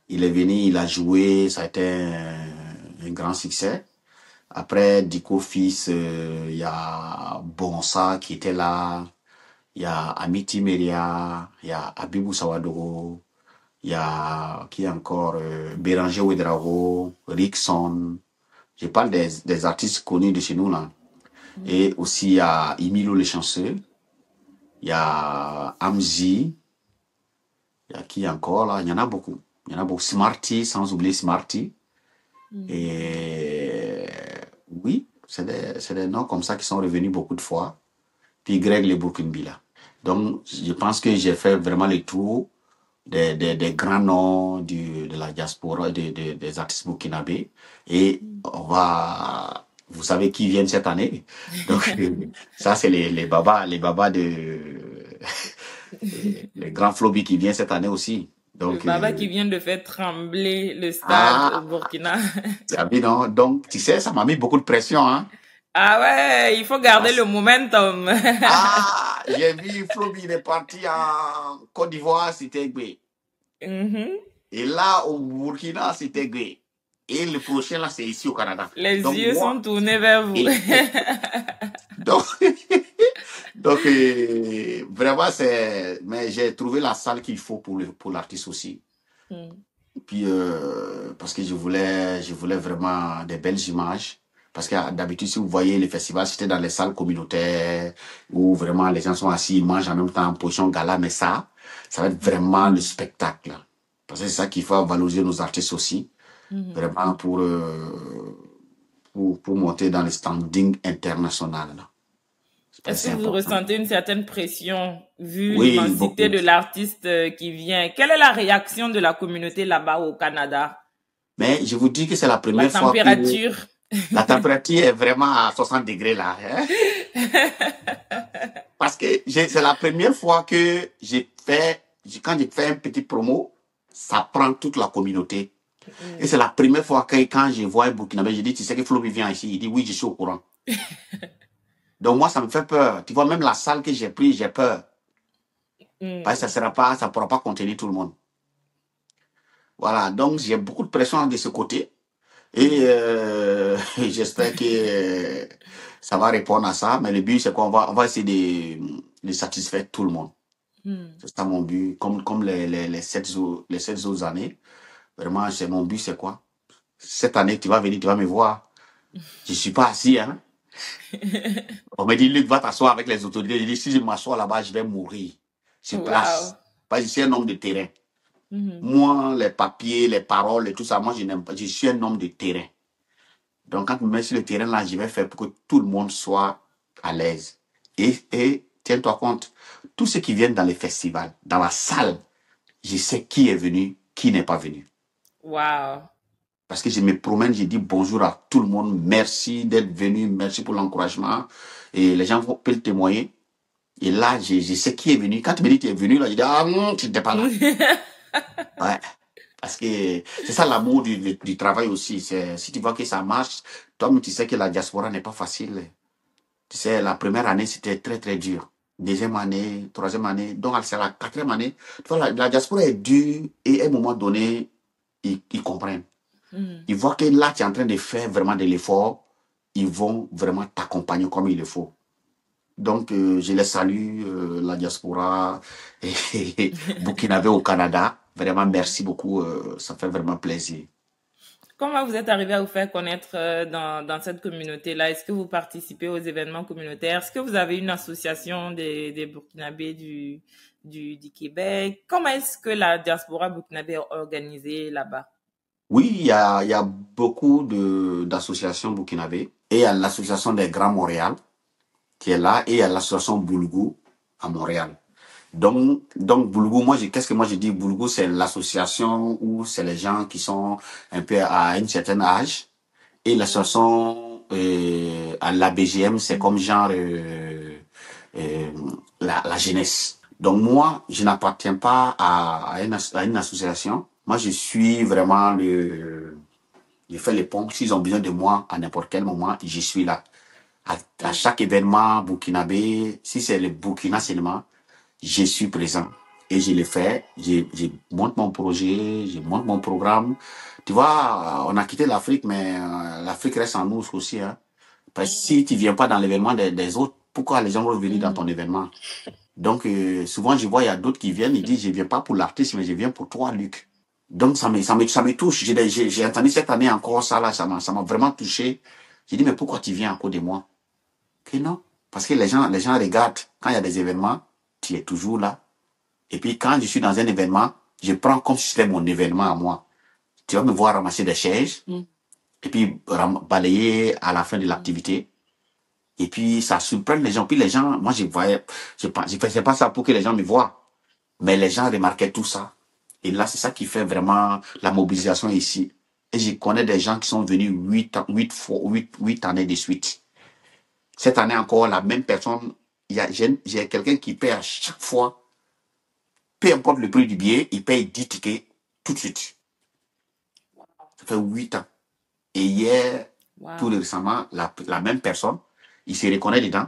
Il est venu, il a joué, ça a été un grand succès. Après Dico Fils, il y a Bonsa qui était là, il y a Amity Meria, il y a Abibou Sawadoro, il y a qui encore Béranger Ouedraogo, Rickson. Je parle des artistes connus de chez nous là. Hmm. Et aussi il y a Emilio Le Chanceux, il y a Amzi, il y a qui encore là, il y en a beaucoup. Il y en a beaucoup. Smarty, sans oublier Smarty. Hmm. Et oui, c'est des noms comme ça qui sont revenus beaucoup de fois. Puis Greg Le Burkinabé. Donc, je pense que j'ai fait vraiment le tour des grands noms de la diaspora, des artistes burkinabés. Et vous savez qui viennent cette année. Donc, ça, c'est les babas les grands Flobi qui viennent cette année aussi. Le Donc, Baba qui vient de faire trembler le stade au ah, Burkina. tu as vu, non? Donc, tu sais, ça m'a mis beaucoup de pression, hein. Ah ouais, il faut garder le Parce- momentum. j'ai vu Flobi, il est parti en Côte d'Ivoire, c'était Gbé. Mhm. Et là, au Burkina, c'était Gbé. Et le prochain, là, c'est ici au Canada. Les Donc, yeux sont moi, tournés vers vous. donc, donc vraiment, mais j'ai trouvé la salle qu'il faut pour l'artiste aussi. Hmm. Puis, parce que je voulais vraiment des belles images. Parce que d'habitude, si vous voyez les festivals, c'était dans les salles communautaires où vraiment les gens sont assis, ils mangent en même temps en position gala. Mais ça va être vraiment le spectacle. Parce que c'est ça qu'il faut valoriser nos artistes aussi. Mhm. Vraiment pour monter dans le standing international. Est-ce que C'est vous important. ressentez une certaine pression vu Oui, l'immensité beaucoup. de l'artiste qui vient? Quelle est la réaction de la communauté là-bas au Canada? Mais je vous dis que c'est la La première fois que température? la température est vraiment à 60 degrés là, hein. Parce que c'est la première fois que quand j'ai fait un petit promo, ça prend toute la communauté. Et c'est Hmm. la première fois que quand je vois un Burkinabé, je dis, tu sais que Flo vient ici. Il dit, oui, je suis au courant. Donc moi, ça me fait peur. Tu vois, même la salle que j'ai prise, j'ai peur. Parce que Hmm. ça pourra pas contenir tout le monde. Voilà, donc j'ai beaucoup de pression de ce côté. Et Hmm. j'espère que ça va répondre à ça. Mais le but, c'est qu'on va essayer de satisfaire tout le monde. Hmm. C'est ça mon but. Comme les 7 autres années. Vraiment, c'est mon but, c'est quoi? Cette année, tu vas venir, tu vas me voir. Je ne suis pas assis, hein. On me dit, Luc, va t'asseoir avec les autorités. Je dis, si je m'assois là-bas, je vais mourir sur Wow. place. Parce que je suis un homme de terrain. Mhm. Moi, les papiers, les paroles et tout ça, moi, je n'aime pas. Je suis un homme de terrain. Donc, quand je me mets sur le terrain, là, je vais faire pour que tout le monde soit à l'aise. Et tiens-toi compte, tous ceux qui viennent dans les festivals, dans la salle, je sais qui est venu, qui n'est pas venu. Wow. Parce que je me promène, je dis bonjour à tout le monde, merci d'être venu, merci pour l'encouragement. Et les gens peuvent témoigner. Et là, je sais qui est venu. Quand tu me dis que tu es venu, là, je dis, ah non, tu n'étais pas là. Ouais. Parce que c'est ça l'amour du travail aussi. Si tu vois que ça marche, toi-même, tu sais que la diaspora n'est pas facile. Tu sais, la première année, c'était très, très dur. Deuxième année, troisième année, donc c'est la quatrième année. Tu vois, la diaspora est dure et à un moment donné, ils comprennent. Mhm. Ils voient que là, tu es en train de faire vraiment de l'effort. Ils vont vraiment t'accompagner comme il le faut. Donc, je les salue, la diaspora et Burkinabé au Canada. Vraiment, merci beaucoup. Ça fait vraiment plaisir. Comment vous êtes arrivé à vous faire connaître dans cette communauté-là? Est-ce que vous participez aux événements communautaires? Est-ce que vous avez une association des Burkinabés du Québec? Comment est-ce que la diaspora burkinabé est organisée là-bas? Oui, il y a beaucoup d'associations burkinabées. Et il y a l'association des Grands Montréal qui est là et il y a l'association Boulgou à Montréal. Donc Boulgou, qu'est-ce que moi je dis? Boulgou, c'est l'association où c'est les gens qui sont un peu à un certain âge. Et l'association à la BGM, c'est comme genre euh, la jeunesse. Donc moi, je n'appartiens pas à une association. Moi, je suis vraiment je fais les ponts. S'ils ont besoin de moi à n'importe quel moment, je suis là. À chaque événement burkinabé, si c'est le Burkina seulement, je suis présent. Et je le fais, je monte mon projet, je monte mon programme. Tu vois, on a quitté l'Afrique, mais l'Afrique reste en nous aussi. Hein. Parce que si tu viens pas dans l'événement des autres, pourquoi les gens vont venir dans ton événement? Donc, souvent, je vois, il y a d'autres qui viennent, ils disent, je viens pas pour l'artiste, mais je viens pour toi, Luc. Donc, ça me touche. J'ai entendu cette année encore ça, là, ça m'a vraiment touché. J'ai dit, mais pourquoi tu viens à cause de moi? Que non. Parce que les gens regardent, quand il y a des événements, tu es toujours là. Et puis, quand je suis dans un événement, je prends comme si c'était mon événement à moi. Tu vas me voir ramasser des chaises, et puis balayer à la fin de l'activité. Et puis, ça surprend les gens. Puis les gens, moi, je faisais pas ça pour que les gens me voient. Mais les gens remarquaient tout ça. Et là, c'est ça qui fait vraiment la mobilisation ici. Et je connais des gens qui sont venus 8 années de suite. Cette année encore, la même personne, j'ai quelqu'un qui paie à chaque fois, peu importe le prix du billet, il paye 10 tickets tout de suite. Ça fait 8 ans. Et hier, tout Wow. récemment, la même personne, il se reconnaît dedans,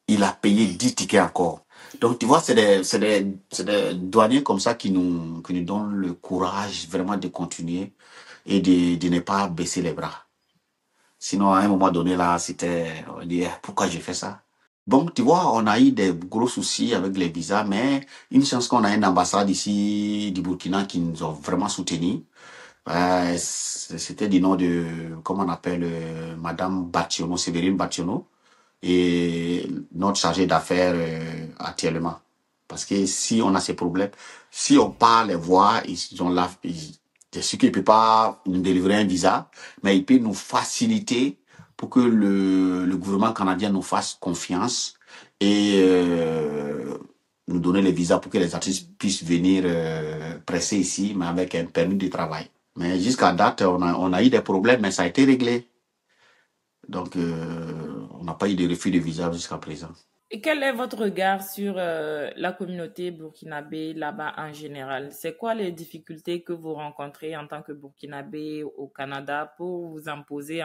il a payé 10 tickets encore. Donc, tu vois, c'est des douaniers comme ça qui nous donnent le courage vraiment de continuer et de ne pas baisser les bras. Sinon, à un moment donné, là, on dit, pourquoi j'ai fait ça? Bon, tu vois, on a eu des gros soucis avec les visas, mais une chance qu'on a une ambassade ici du Burkina qui nous ont vraiment soutenus. C'était du nom de, comment on appelle, Madame Bationo, Sévérine Bationo, et notre chargé d'affaires actuellement. Parce que si on a ces problèmes, si on part les voir, ils ont là, c'est sûr qu'ils ne peuvent pas nous délivrer un visa, mais ils peuvent nous faciliter pour que le gouvernement canadien nous fasse confiance et nous donner les visas pour que les artistes puissent venir presser ici, mais avec un permis de travail. Mais jusqu'à date, on a eu des problèmes, mais ça a été réglé. Donc, on n'a pas eu de refus de visa jusqu'à présent. Et quel est votre regard sur la communauté burkinabé là-bas en général? C'est quoi les difficultés que vous rencontrez en tant que burkinabé au Canada pour vous imposer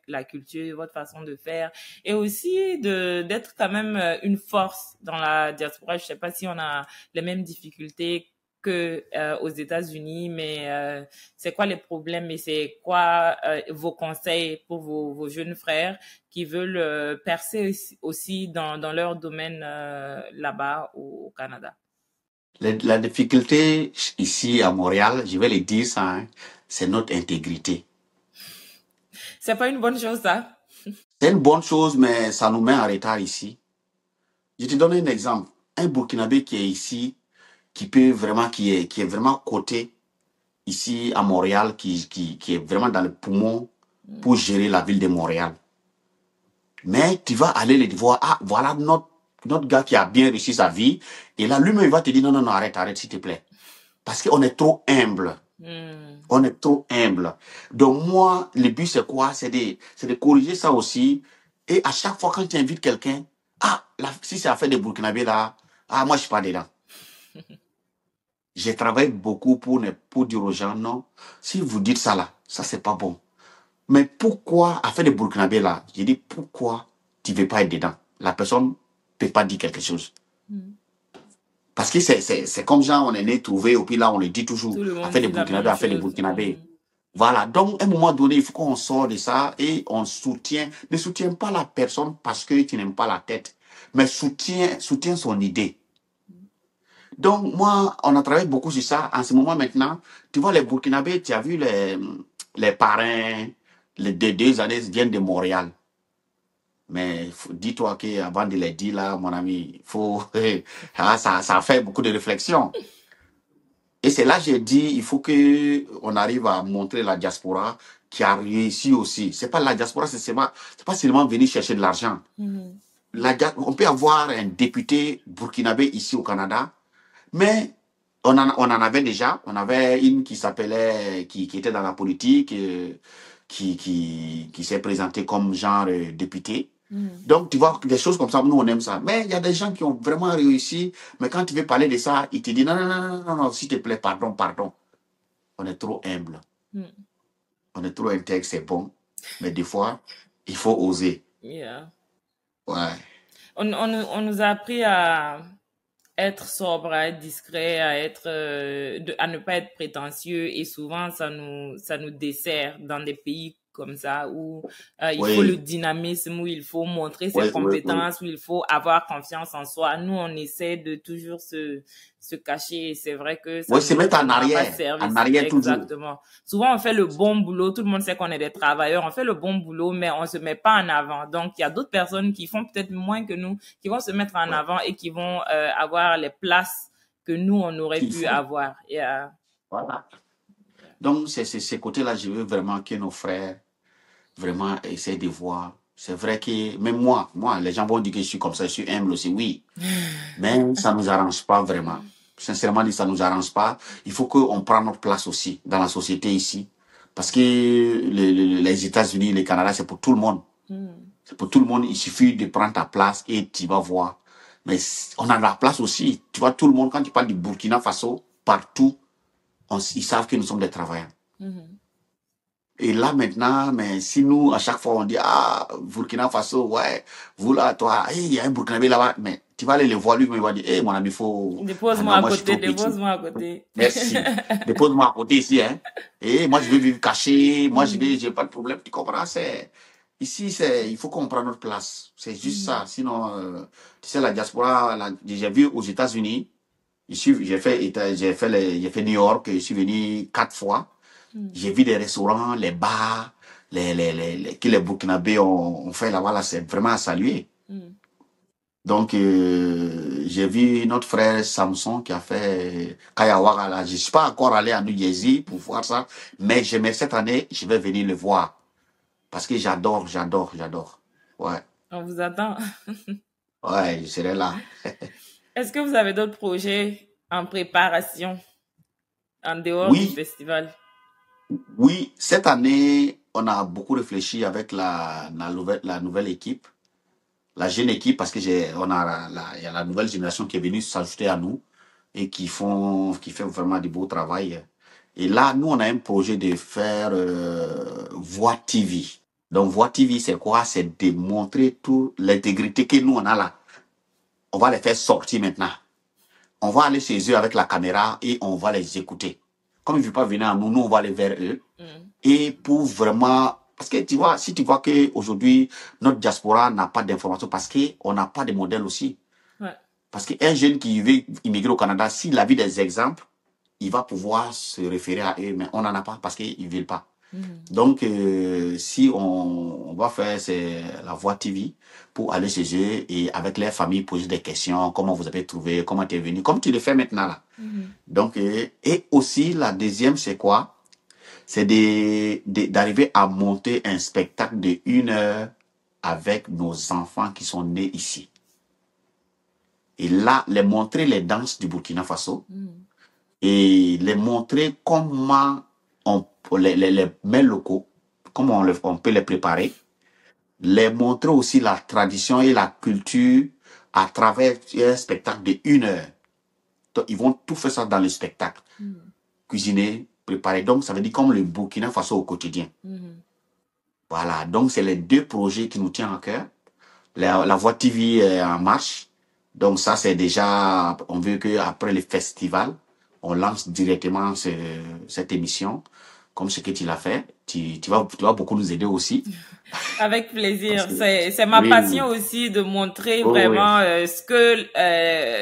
la culture, votre façon de faire et aussi d'être quand même une force dans la diaspora? Je ne sais pas si on a les mêmes difficultés que aux États-Unis, mais c'est quoi les problèmes et c'est quoi vos conseils pour vos jeunes frères qui veulent percer aussi dans leur domaine là-bas au Canada? La difficulté ici à Montréal, je vais le dire ça, hein, c'est notre intégrité. C'est pas une bonne chose, ça. C'est une bonne chose, mais ça nous met en retard ici. Je te donne un exemple. Un Burkinabé qui est ici, qui est vraiment coté ici à Montréal, qui est vraiment dans le poumon pour gérer la ville de Montréal. Mais tu vas aller le voir, ah, voilà notre gars qui a bien réussi sa vie. Et là, lui-même, il va te dire, non, non, non, arrête, s'il te plaît. Parce qu'on est trop humble. On est trop humble. Donc moi, le but c'est quoi? C'est de corriger ça aussi. Et à chaque fois quand tu invites quelqu'un, ah, si c'est affaire de Burkinabé là, ah, moi je suis pas dedans. J'ai travaillé beaucoup pour dire aux gens, non, si vous dites ça là, ça c'est pas bon. Mais pourquoi, affaire de Burkinabé là, j'ai dit pourquoi tu veux pas être dedans? La personne peut pas dire quelque chose. Parce que c'est comme genre, on est né trouvé, et puis là, on le dit toujours. Tout le monde Affaire de dit la Burkinabé, même affaire de chose. Burkinabé. Voilà. Donc, à un moment donné, il faut qu'on sort de ça et on soutient. Ne soutiens pas la personne parce que tu n'aimes pas la tête, mais soutiens son idée. Donc, moi, on a travaillé beaucoup sur ça. En ce moment, maintenant, tu vois, les Burkinabés, tu as vu les parrains, les deux années viennent de Montréal. Mais dis-toi qu'avant de les dire, là, mon ami, faut, ça fait beaucoup de réflexion. Et c'est là que j'ai dit, il faut que on arrive à montrer la diaspora qui a réussi aussi. C'est pas la diaspora, c'est pas seulement venir chercher de l'argent. On peut avoir un député burkinabé ici au Canada, mais on en avait déjà. On avait une qui s'appelait, qui était dans la politique, qui s'est présentée comme genre député. Donc, tu vois, des choses comme ça, nous, on aime ça. Mais il y a des gens qui ont vraiment réussi, mais quand tu veux parler de ça, ils te disent non, non, non, non, non, non, s'il te plaît, pardon, pardon. On est trop humble. On est trop intègre, c'est bon. Mais des fois, il faut oser. Yeah. Ouais. On nous a appris à être sobre, à être discret, à ne pas être prétentieux, et souvent ça nous dessert dans des pays comme ça où il faut le Oui, dynamisme, où il faut montrer ses oui, oui, oui. compétences, où il faut avoir confiance en soi. Nous, on essaie de toujours se cacher, et c'est vrai que Oui, se mettre ça nous rend pas en service. arrière toujours. Exactement. Souvent, on fait le bon boulot, tout le monde sait qu'on est des travailleurs, on fait le bon boulot, mais on se met pas en avant. Donc, il y a d'autres personnes qui font peut-être moins que nous, qui vont se mettre en Ouais. avant et qui vont avoir les places que nous, on aurait Qu'il pu faut. avoir. Voilà. Donc, c'est ces côtés-là, je veux vraiment que nos frères vraiment essaient de voir. C'est vrai que même moi, les gens vont dire que je suis comme ça, je suis humble aussi, oui. Mais ça ne nous arrange pas vraiment. Sincèrement dit, ça ne nous arrange pas. Il faut qu'on prenne notre place aussi dans la société ici. Parce que les États-Unis, le Canada, c'est pour tout le monde. C'est pour tout le monde. Il suffit de prendre ta place et tu vas voir. Mais on a la place aussi. Tu vois, tout le monde, quand tu parles du Burkina Faso, partout, ils savent que nous sommes des travailleurs. Et là maintenant, mais si nous, à chaque fois, on dit, ah, Burkina Faso, ouais, vous là, toi, il y a un Burkinabé là-bas, mais tu vas aller le voir lui, mais il va dire, mon ami, faut. Ah Dépose-moi non, à moi je suis côté, trop petit. dépose-moi à côté. Merci. Dépose-moi à côté ici, hein. Et moi, je vais vivre caché, moi, j'ai pas de problème, tu comprends, ici, il faut qu'on prenne notre place. C'est juste ça. Sinon, tu sais, la diaspora, j'ai vu aux États-Unis, ici, j'ai fait New York, je suis venu 4 fois. J'ai vu des restaurants, les bars, que les Burkinabés ont fait là-bas, là, c'est vraiment à saluer. Donc, j'ai vu notre frère Samson qui a fait Kayawara là. Je ne suis pas encore allé à New Jersey pour voir ça, mais cette année, je vais venir le voir. Parce que j'adore, j'adore, j'adore. Ouais, On vous attend. ouais, je serai là. Est-ce que vous avez d'autres projets en préparation en dehors du Oui, festival? oui, cette année, on a beaucoup réfléchi avec la nouvelle équipe. La jeune équipe, parce que il y a la nouvelle génération qui est venue s'ajouter à nous et qui fait vraiment du beau travail. Et là, nous, on a un projet de faire Voix TV. Donc, Voix TV, c'est quoi? C'est de montrer toute l'intégrité que nous, on a là. On va les faire sortir maintenant. On va aller chez eux avec la caméra et on va les écouter. Comme ils ne veulent pas venir à nous, nous, on va aller vers eux. Et pour vraiment. Parce que tu vois, si tu vois qu'aujourd'hui, notre diaspora n'a pas d'informations, parce qu'on n'a pas de modèle aussi. Ouais. Parce qu'un jeune qui veut immigrer au Canada, s'il a vu des exemples, il va pouvoir se référer à eux, mais on n'en a pas parce qu'ils ne veulent pas. Donc, si on va faire la Voix TV pour aller chez eux et avec les familles poser des questions, comment vous avez trouvé, comment tu es venu, comme tu le fais maintenant là. Donc, et aussi, la deuxième, c'est quoi? C'est d'arriver à monter un spectacle de 1 heure avec nos enfants qui sont nés ici. Et là, les montrer les danses du Burkina Faso et les montrer comment les mets locaux, comment on peut les préparer, les montrer aussi la tradition et la culture à travers un spectacle de 1 heure. Donc, ils vont tout faire ça dans le spectacle. Cuisiner, préparer. Donc, ça veut dire comme le Burkina Faso au quotidien. Voilà. Donc, c'est les deux projets qui nous tiennent à cœur. La Voix TV est en marche. Donc, ça, c'est déjà, on veut qu'après le festival, on lance directement cette émission, comme ce que tu l'as fait. tu vas beaucoup nous aider aussi. Avec Parce plaisir. que, C'est ma oui, passion oui, aussi de montrer oui, oui. vraiment ce que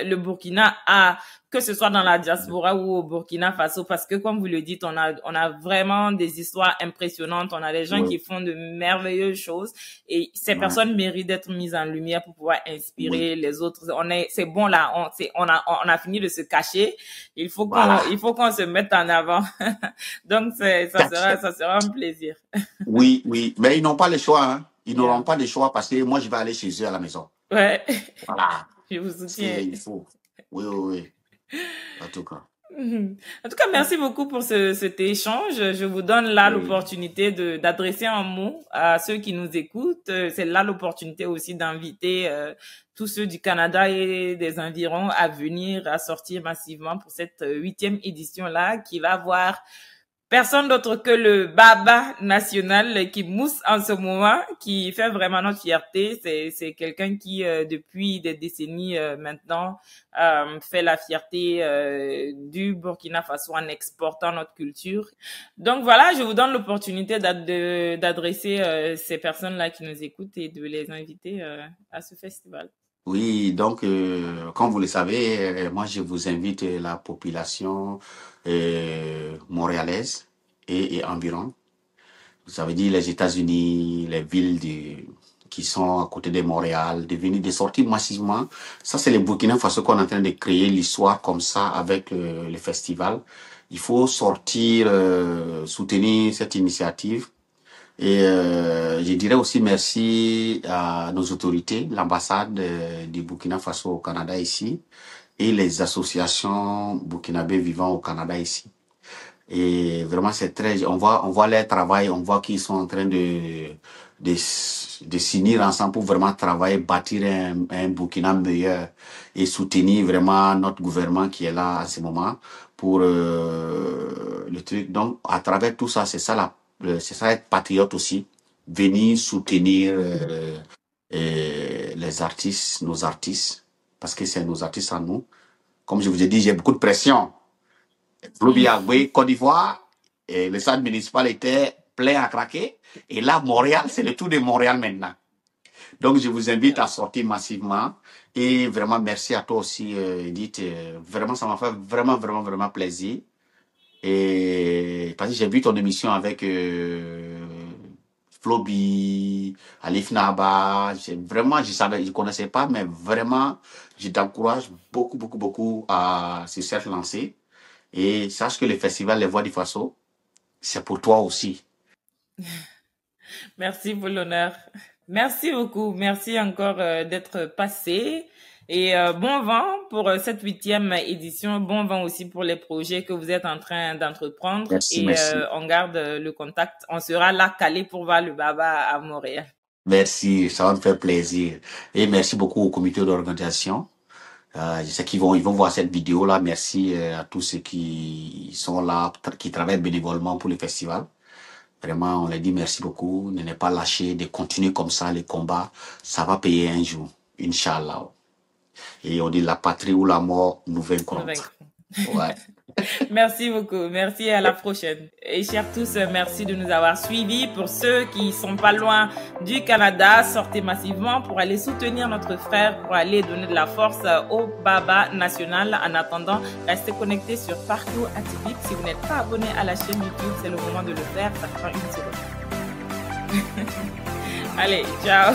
le Burkina a, que ce soit dans la diaspora ou au Burkina Faso, parce que comme vous le dites, on a vraiment des histoires impressionnantes. On a des gens Oui, qui font de merveilleuses choses et ces ouais, personnes méritent d'être mises en lumière pour pouvoir oui. inspirer les autres. C'est bon là, on a fini de se cacher. Voilà. Il faut qu'on se mette en avant. Donc ça sera un plaisir. Oui, oui. Mais ils n'ont pas le choix, hein. Ils Yeah. n'auront pas le choix parce que moi, je vais aller chez eux à la maison. Ouais. Voilà. Je vous Parce soutiens. qu'il faut. Oui, oui, oui. En tout cas. Mhm. En tout cas, merci beaucoup pour cet échange. Je vous donne là Oui. l'opportunité d'adresser un mot à ceux qui nous écoutent. C'est là l'opportunité aussi d'inviter tous ceux du Canada et des environs à venir, à sortir massivement pour cette 8e édition-là qui va avoir personne d'autre que le Baba national qui mousse en ce moment, qui fait vraiment notre fierté. C'est quelqu'un qui, depuis des décennies maintenant, fait la fierté du Burkina Faso en exportant notre culture. Donc voilà, je vous donne l'opportunité d'adresser ces personnes-là qui nous écoutent et de les inviter à ce festival. Oui, donc, comme vous le savez, moi, je vous invite la population montréalaise et environ. Ça veut dire les États-Unis, les villes qui sont à côté de Montréal, de venir, de sortir massivement. Ça, c'est le Burkina Faso qu'on est en train de créer l'histoire comme ça avec le festival. Il faut sortir, soutenir cette initiative. Et je dirais aussi merci à nos autorités, l'ambassade du Burkina Faso au Canada ici et les associations burkinabés vivant au Canada ici. Et vraiment, c'est très, on voit leur travail, on voit qu'ils sont en train de, de s'unir ensemble pour vraiment travailler, bâtir un Burkina meilleur et soutenir vraiment notre gouvernement qui est là à ce moment pour le truc. Donc, à travers tout ça, c'est ça être patriote aussi, venir soutenir les artistes, nos artistes, parce que c'est nos artistes à nous. Comme je vous ai dit, j'ai beaucoup de pression. Loubiagoué, Côte d'Ivoire, et le stade municipal était plein à craquer. Et là, Montréal, c'est le tour de Montréal maintenant. Donc, je vous invite à sortir massivement. Et vraiment, merci à toi aussi, Edith. Vraiment, ça m'a fait vraiment, vraiment, vraiment plaisir. Et parce que j'ai vu ton émission avec Floby, Alif Naba. Vraiment, je connaissais pas, mais vraiment, je t'encourage beaucoup, beaucoup, beaucoup à se cette lancée. Et sache que le festival Les Voix du Faso, c'est pour toi aussi. Merci pour l'honneur. Merci beaucoup. Merci encore d'être passé. Et bon vent pour cette 8e édition. Bon vent aussi pour les projets que vous êtes en train d'entreprendre. Merci, Et merci. on garde le contact. On sera là calé pour voir le Baba à Montréal. Merci, ça va me faire plaisir. Et merci beaucoup au comité d'organisation. Je sais ils vont voir cette vidéo-là. Merci à tous ceux qui sont là, qui travaillent bénévolement pour le festival. Vraiment, on les dit merci beaucoup. Ne pas lâcher, de continuer comme ça les combats. Ça va payer un jour, Inch'Allah. Et on dit la patrie ou la mort, nous vaincrons. Nous vaincrons. Ouais. Merci beaucoup. Merci et à la prochaine. Et chers tous, merci de nous avoir suivis. Pour ceux qui sont pas loin du Canada, sortez massivement pour aller soutenir notre frère, pour aller donner de la force au Baba national. En attendant, restez connectés sur Parcours Atypique. Si vous n'êtes pas abonné à la chaîne YouTube, c'est le moment de le faire. Ça prend une seconde. Allez, ciao.